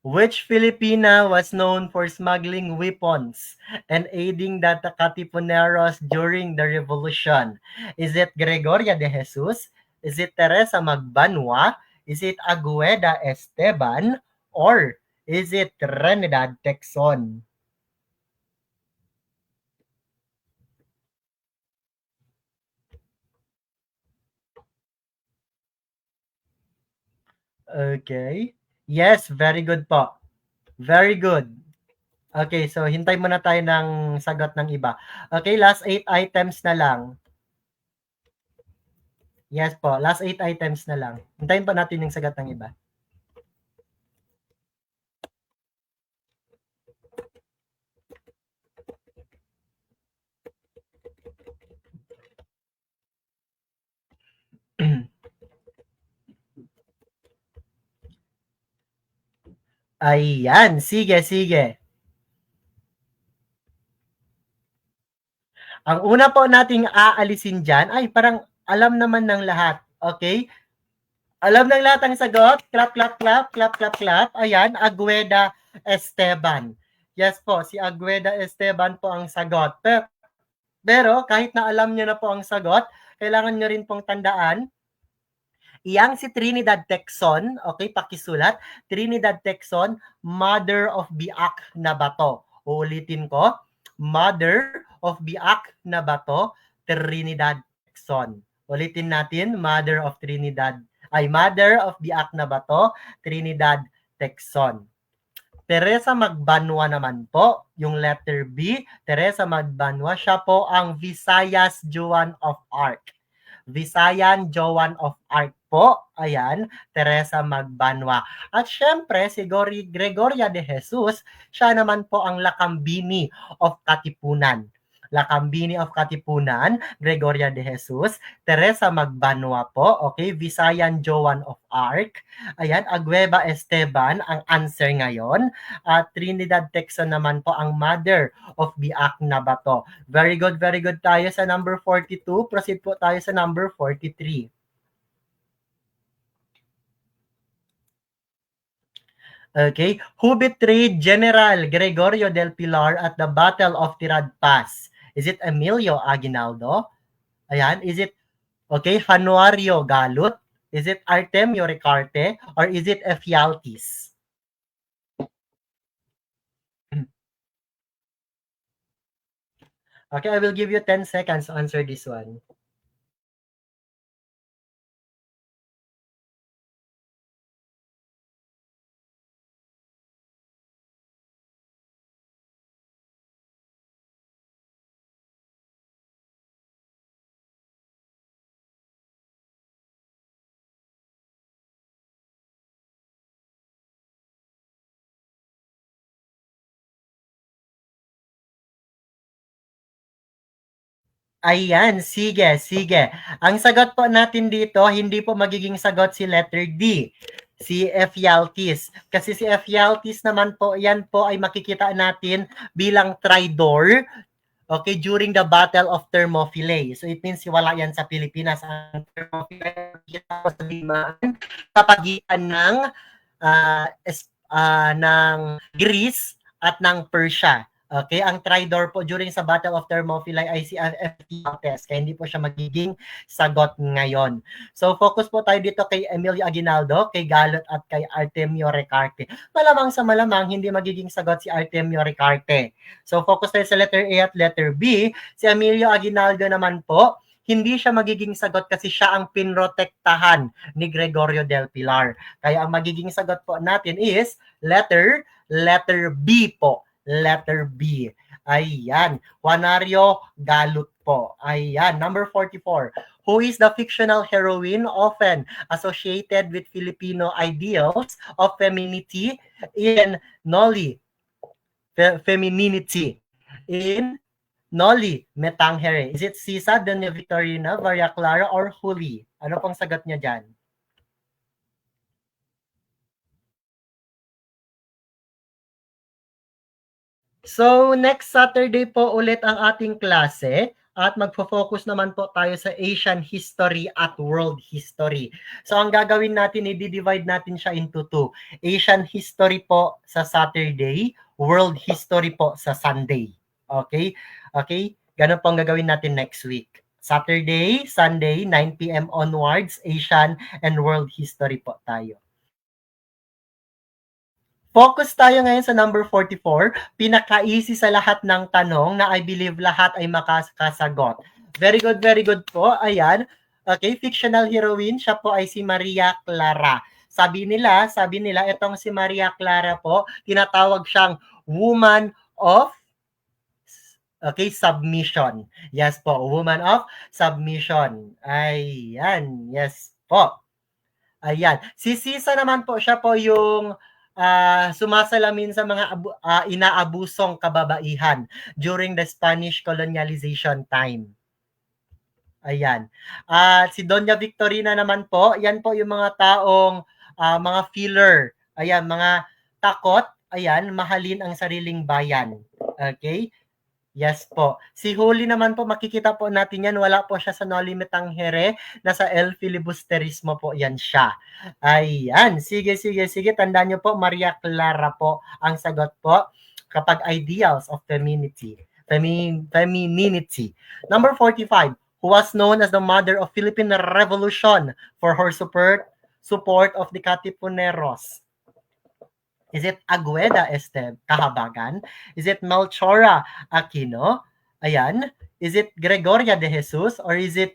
Which Filipina was known for smuggling weapons and aiding the Katipuneros during the revolution? Is it Gregoria de Jesus? Is it Teresa Magbanwa? Is it Agueda Esteban? Or is it Trinidad Texon? Okay. Yes, very good po. Very good. Okay, so hintay muna tayo ng sagot ng iba. Okay, last 8 items na lang. Yes po, last 8 items na lang. Hintayin pa natin yung sagot ng iba. Ayan, sige, sige. Ang una po nating aalisin dyan, ay parang alam naman ng lahat. Okay? Alam ng lahat ang sagot. Clap, clap, clap, clap, clap, clap. Ayan, Agueda Esteban. Yes po, si Agueda Esteban po ang sagot. Pero kahit na alam nyo na po ang sagot, kailangan nyo rin pong tandaan, iyang si Trinidad Texon, okay, pakisulat, Trinidad Texon, Mother of Biak na bato. Uulitin ko, Mother of Biak na bato, Trinidad Texon. Ulitin natin, Mother of Biak na bato, Trinidad Texon. Teresa Magbanwa naman po, yung letter B, Teresa Magbanwa, siya po ang Visayas Joan of Arc. Visayan Joan of Arc po, ayan, Teresa Magbanwa. At syempre, si Gregoria de Jesus, siya naman po ang Lakambini of Katipunan. Lakambini of Katipunan, Gregoria de Jesus, Teresa Magbanwa po, okay, Visayan Joan of Arc, ayan, Agueva Esteban, ang answer ngayon, at Trinidad Texon naman po ang mother of Biak na bato. Very good tayo sa number 42. Proceed po tayo sa number 43. Okay. Who betrayed General Gregorio del Pilar at the Battle of Tirad Pass? Is it Emilio Aguinaldo? Ayan. Is it, okay, Januario Galut? Is it Artemio Ricarte? Or is it Efialtis? Okay, I will give you 10 seconds to answer this one. Ayan, sige, sige. Ang sagot po natin dito, hindi po magiging sagot si letter D, si Ephialtes. Kasi si Ephialtes naman po, yan po ay makikita natin bilang tridor, okay, during the Battle of Thermopylae. So it means wala yan sa Pilipinas. Ang Thermopylae, kita ko sa digmaan sa pagitan ng Greece at ng Persia. Okay, ang tridor po during sa Battle of Thermopylae ay si Ephialtes, kaya hindi po siya magiging sagot ngayon. So focus po tayo dito kay Emilio Aguinaldo, kay Galot at kay Artemio Recarte. Malamang sa malamang hindi magiging sagot si Artemio Recarte. So focus tayo sa letter A at letter B. Si Emilio Aguinaldo naman po, hindi siya magiging sagot kasi siya ang pinrotektahan ni Gregorio del Pilar. Kaya ang magiging sagot po natin is letter B po. Letter B. Ayan. Juanario Galut po. Ayan. Number 44. Who is the fictional heroine often associated with Filipino ideals of femininity in Noli? Femininity in Noli Metangere. Is it Sisa, Doña Victorina, Maria Clara, or Huli? Ano pong sagot niya dyan? So, next Saturday po ulit ang ating klase at magfo-focus naman po tayo sa Asian history at world history. So, ang gagawin natin, i-divide natin siya into two. Asian history po sa Saturday, world history po sa Sunday. Okay? Okay? Ganun po ang gagawin natin next week. Saturday, Sunday, 9 p.m. onwards, Asian and world history po tayo. Focus tayo ngayon sa number 44, pinaka-easy sa lahat ng tanong na I believe lahat ay makakasagot. Very good po. Ayan. Okay, fictional heroine, siya po ay si Maria Clara. Sabi nila, itong si Maria Clara po, tinatawag siyang woman of submission. Yes po, woman of submission. Ayan, yes po. Ayan. Si Sisa naman po, siya po yung sumasalamin sa mga inaabusong kababaihan during the Spanish colonialization time. Ayan. At si Doña Victorina naman po, yan po yung mga taong mga filler. Ayan, mga takot, ayan, mahalin ang sariling bayan. Okay? Yes po. Si Huli naman po, makikita po natin yan. Wala po siya sa Noli Me Tangere. Nasa El Filibusterismo po yan siya. Ayan. Sige. Tandaan nyo po, Maria Clara po ang sagot po kapag ideals of femininity. Femininity. Number 45, who was known as the mother of Philippine Revolution for her support of the Katipuneros. Is it Agueda Kahabagan? Is it Melchora Aquino? Ayan. Is it Gregoria de Jesus? Or is it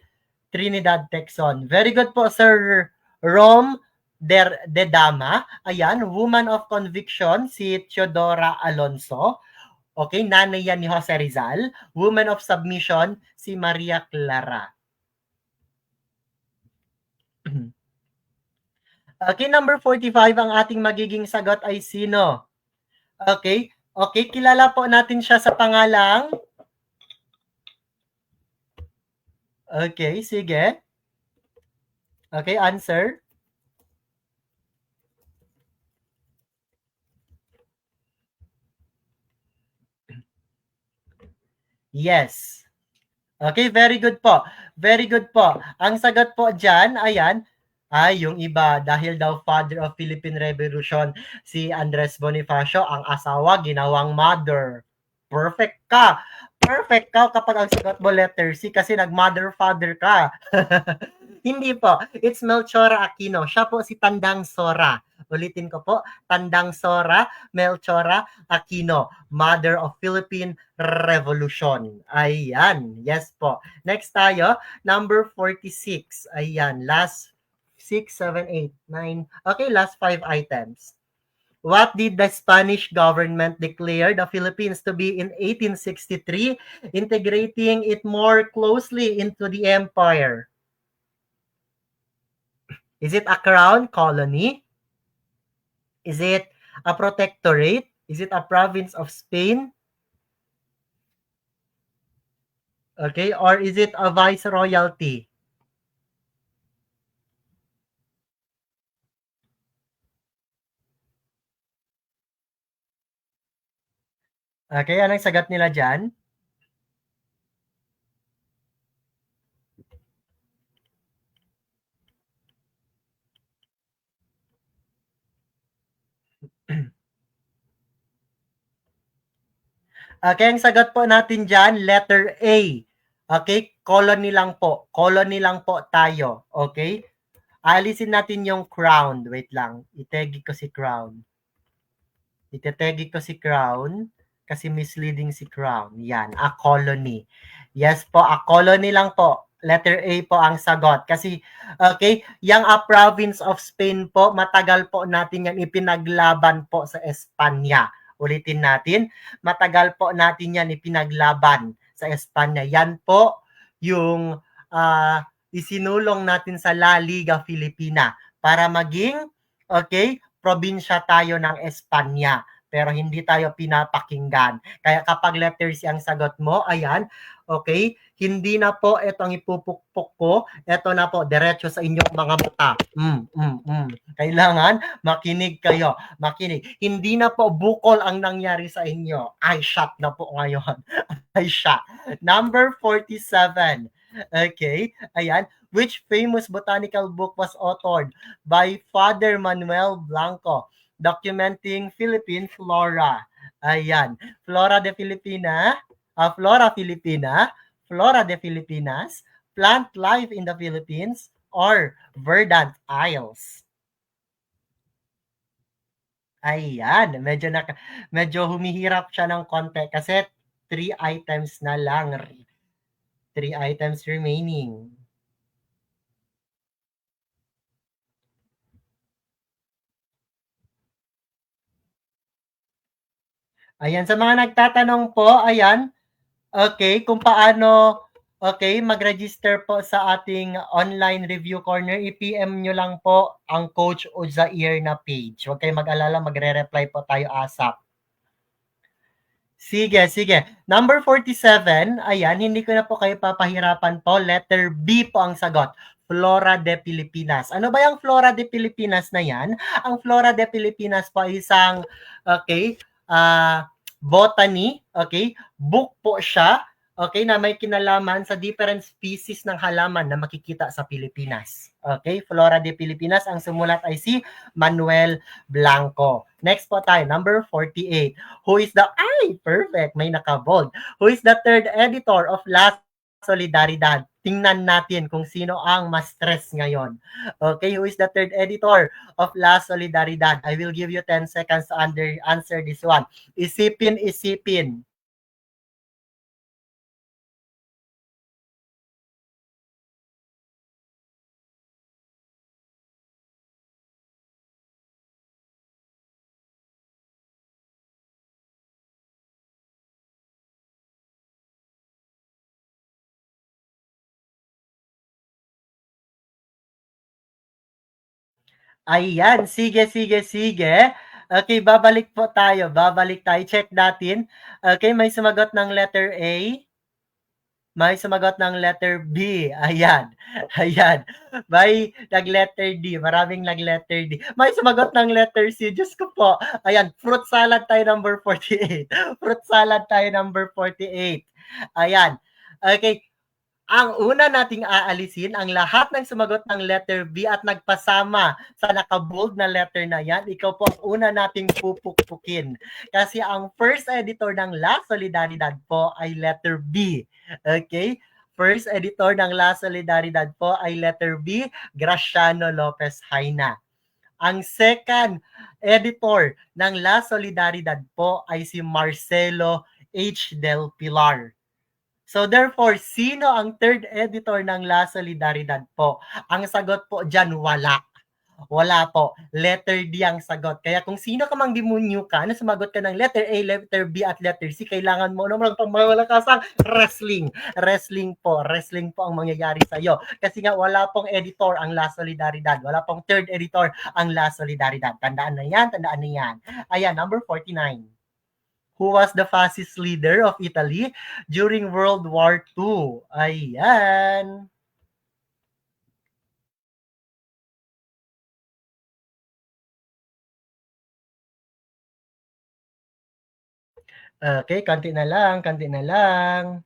Trinidad Texon? Very good po, Sir Rom de Dama. Ayan. Woman of conviction, si Teodora Alonso. Okay, nanay yan ni Jose Rizal. Woman of submission, si Maria Clara. Okay, number 45, ang ating magiging sagot ay sino? Okay, kilala po natin siya sa pangalang. Okay, sige. Okay, answer. Yes. Okay, very good po. Ang sagot po dyan, ayan, ay yung iba, dahil daw father of Philippine Revolution, si Andres Bonifacio, ang asawa, ginawang mother. Perfect ka kapag ang sagot mo letter C kasi nag-mother father ka. Hindi po. It's Melchora Aquino. Siya po si Tandang Sora. Ulitin ko po. Tandang Sora, Melchora Aquino. Mother of Philippine Revolution. Ayan. Yes po. Next tayo. Number 46. Ayan. Last 6, 7, 8, 9. Okay, last 5 items. What did the Spanish government declare the Philippines to be in 1863, integrating it more closely into the empire? Is it a crown colony? Is it a protectorate? Is it a province of Spain? Okay, or is it a viceroyalty? Okay, anong sagot nila dyan? Okay, ang sagot po natin dyan, letter A. Okay, colony lang po. Colony lang po tayo. Okay? Alisin natin yung crown. Wait lang. Itegi ko si crown. Itetegi ko si crown kasi misleading si crown. Yan, a colony. Yes po, a colony lang po. Letter A po ang sagot. Kasi, okay, yung a province of Spain po, matagal po natin yan ipinaglaban po sa Espanya. Ulitin natin, matagal po natin yan ipinaglaban sa Espanya. Yan po yung isinulong natin sa La Liga Filipina para maging, okay, probinsya tayo ng Espanya pero hindi tayo pinapakinggan. Kaya kapag letter C ang sagot mo, ayan, okay, hindi na po itong ipupukpok ko, ito na po, diretso sa inyong mga mata. Kailangan makinig kayo, makinig. Hindi na po bukol ang nangyari sa inyo. I shot na po ngayon. I shot. Number 47. Okay, ayan. Which famous botanical book was authored by Father Manuel Blanco, documenting Philippine flora? Ayan. Flora de Filipina, Flora Filipina, Flora de Filipinas, Plant Life in the Philippines, or Verdant Isles? Ayan, medyo humihirap siya ng konti kasi 3 items na lang. 3 items remaining. Ayan, sa mga nagtatanong po, ayan, okay, kung paano, okay, mag-register po sa ating online review corner, i-PM nyo lang po ang Coach Uzair na page. Huwag kayong mag-alala, magre-reply po tayo ASAP. Sige, sige. Number 47, ayan, hindi ko na po kayo papahirapan po. Letter B po ang sagot. Flora de Pilipinas. Ano ba yung Flora de Pilipinas na yan? Ang Flora de Pilipinas po ay isang, okay, botany, okay, book po siya, okay, na may kinalaman sa different species ng halaman na makikita sa Pilipinas. Okay, Flora de Pilipinas, ang sumulat ay si Manuel Blanco. Next po tayo, number 48. Who is the, perfect, may nakabold. Who is the third editor of Last Solidaridad? Tingnan natin kung sino ang mas stress ngayon. Okay, who is the third editor of La Solidaridad? I will give you 10 seconds to answer this one. Isipin. Ayan, sige. Okay, babalik tayo. Check natin. Okay, may sumagot ng letter A. May sumagot ng letter B. Ayan. May nag-letter D. Maraming nag-letter D. May sumagot ng letter C. Diyos ko po. Ayan. Fruit salad tayo number 48. Fruit salad tayo number 48. Ayan. Okay. Ang una nating aalisin, ang lahat ng sumagot ng letter B at nagpasama sa naka-bold na letter na yan, ikaw po ang una nating pupukpukin. Kasi ang first editor ng La Solidaridad po ay letter B. Okay? First editor ng La Solidaridad po ay letter B, Graciano Lopez Haina. Ang second editor ng La Solidaridad po ay si Marcelo H. Del Pilar. So therefore, sino ang third editor ng La Solidaridad po? Ang sagot po dyan, wala. Wala po. Letter D ang sagot. Kaya kung sino ka mang demonyo ka, na sumagot ka ng letter A, letter B, at letter C, kailangan mo naman pamawalakasang wrestling. Wrestling po ang mangyayari sa'yo. Kasi nga wala pong editor ang La Solidaridad. Wala pong third editor ang La Solidaridad. Tandaan na yan. Ayan, number 49. who was the fascist leader of Italy during World War II? Ayan. Okay, konti na lang, konti na lang.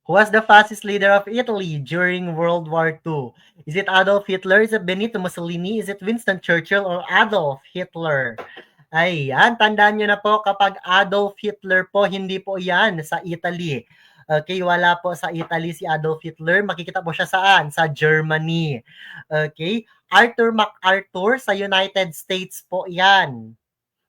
Who was the fascist leader of Italy during World War II? Is it Adolf Hitler? Is it Benito Mussolini? Is it Winston Churchill or Adolf Hitler? Ayan, tandaan nyo na po kapag Adolf Hitler po, hindi po yan sa Italy. Okay, wala po sa Italy si Adolf Hitler. Makikita po siya saan? Sa Germany. Okay, Arthur MacArthur sa United States po yan.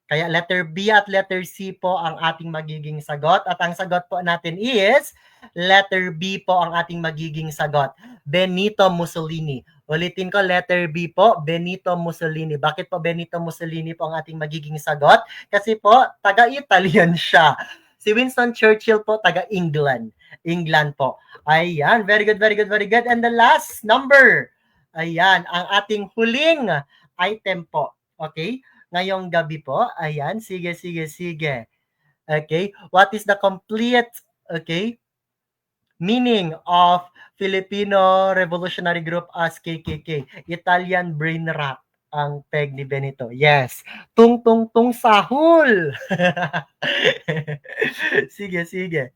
Kaya letter B at letter C po ang ating magiging sagot. At ang sagot po natin is letter B po ang ating magiging sagot. Benito Mussolini. Ulitin ko, letter B po, Benito Mussolini. Bakit po Benito Mussolini po ang ating magiging sagot? Kasi po, taga-Italian siya. Si Winston Churchill po, taga-England. England po. Ayan, very good, very good, very good. And the last number. Ayan, ang ating huling item po. Okay? Ngayong gabi po. Ayan, sige, sige, sige. Okay, what is the complete, okay, meaning of Filipino Revolutionary Group as KKK? Italian brain rot ang peg ni Benito. Yes. Tung tung tung sahul. Sige, sige.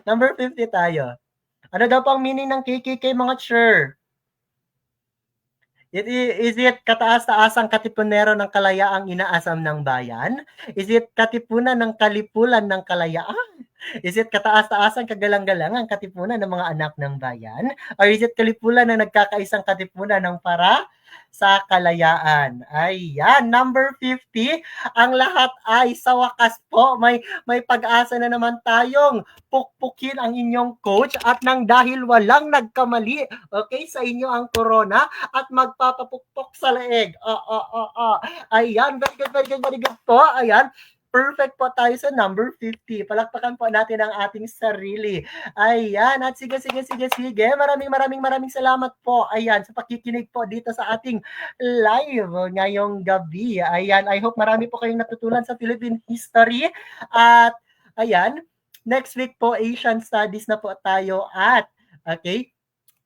Number 50 tayo. Ano daw po ang meaning ng KKK, mga sure? Is it kataas-taasang katipunero ng kalayaang inaasam ng bayan? Is it katipunan ng kalipulan ng kalayaan? Is it kataas-taasang kagalang-galangang katipunan ng mga anak ng bayan? Or is it kalipulan na nagkakaisang katipunan ng para sa kalayaan? Ayan, number 50. Ang lahat ay sa wakas po, may pag-asa na naman tayong pukpukin ang inyong coach at nang dahil walang nagkamali, okay, sa inyo ang corona at magpapapukpok sa leeg. Ayan, very good, very good, very good po. Ayan, perfect po tayo sa number 50. Palakpakan po natin ang ating sarili. Ayan, at sige, sige, sige, sige. Maraming salamat po. Ayan, sa pakikinig po dito sa ating live ngayong gabi. Ayan, I hope marami po kayong natutunan sa Philippine history. At ayan, next week po, Asian Studies na po tayo at, okay,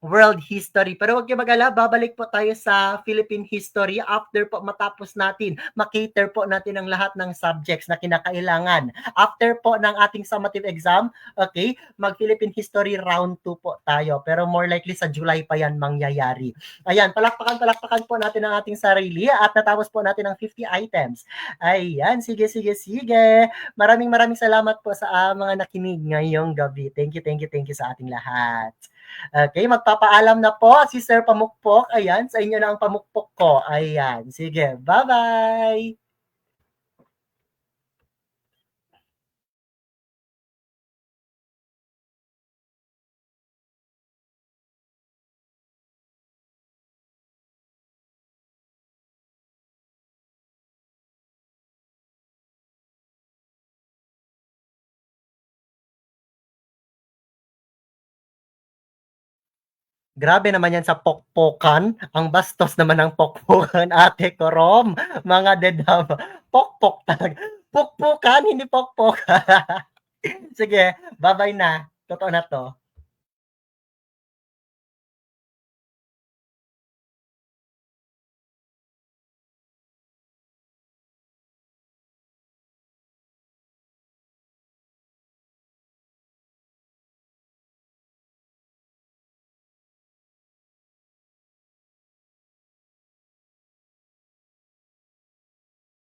world history. Pero huwag niyo mag-alala, babalik po tayo sa Philippine history after po matapos natin, makater po natin ang lahat ng subjects na kinakailangan. After po ng ating summative exam, okay, mag-Philippine history round 2 po tayo. Pero more likely sa July pa yan mangyayari. Ayan, palakpakan po natin ang ating sarili at natapos po natin ang 50 items. Ayan, sige, sige, sige. Maraming salamat po sa mga nakinig ngayong gabi. Thank you sa ating lahat. Okay, magpapaalam na po si Sir Pamukpok. Ayan, sa inyo na ang pamukpok ko. Ayan, sige, bye-bye! Grabe naman yan sa pokpokan. Ang bastos naman ng pokpokan, Ate Korom. Mga dedam. Pokpok talaga. Pokpokan, hindi pokpokan. Sige, bye-bye na. Totoo na to.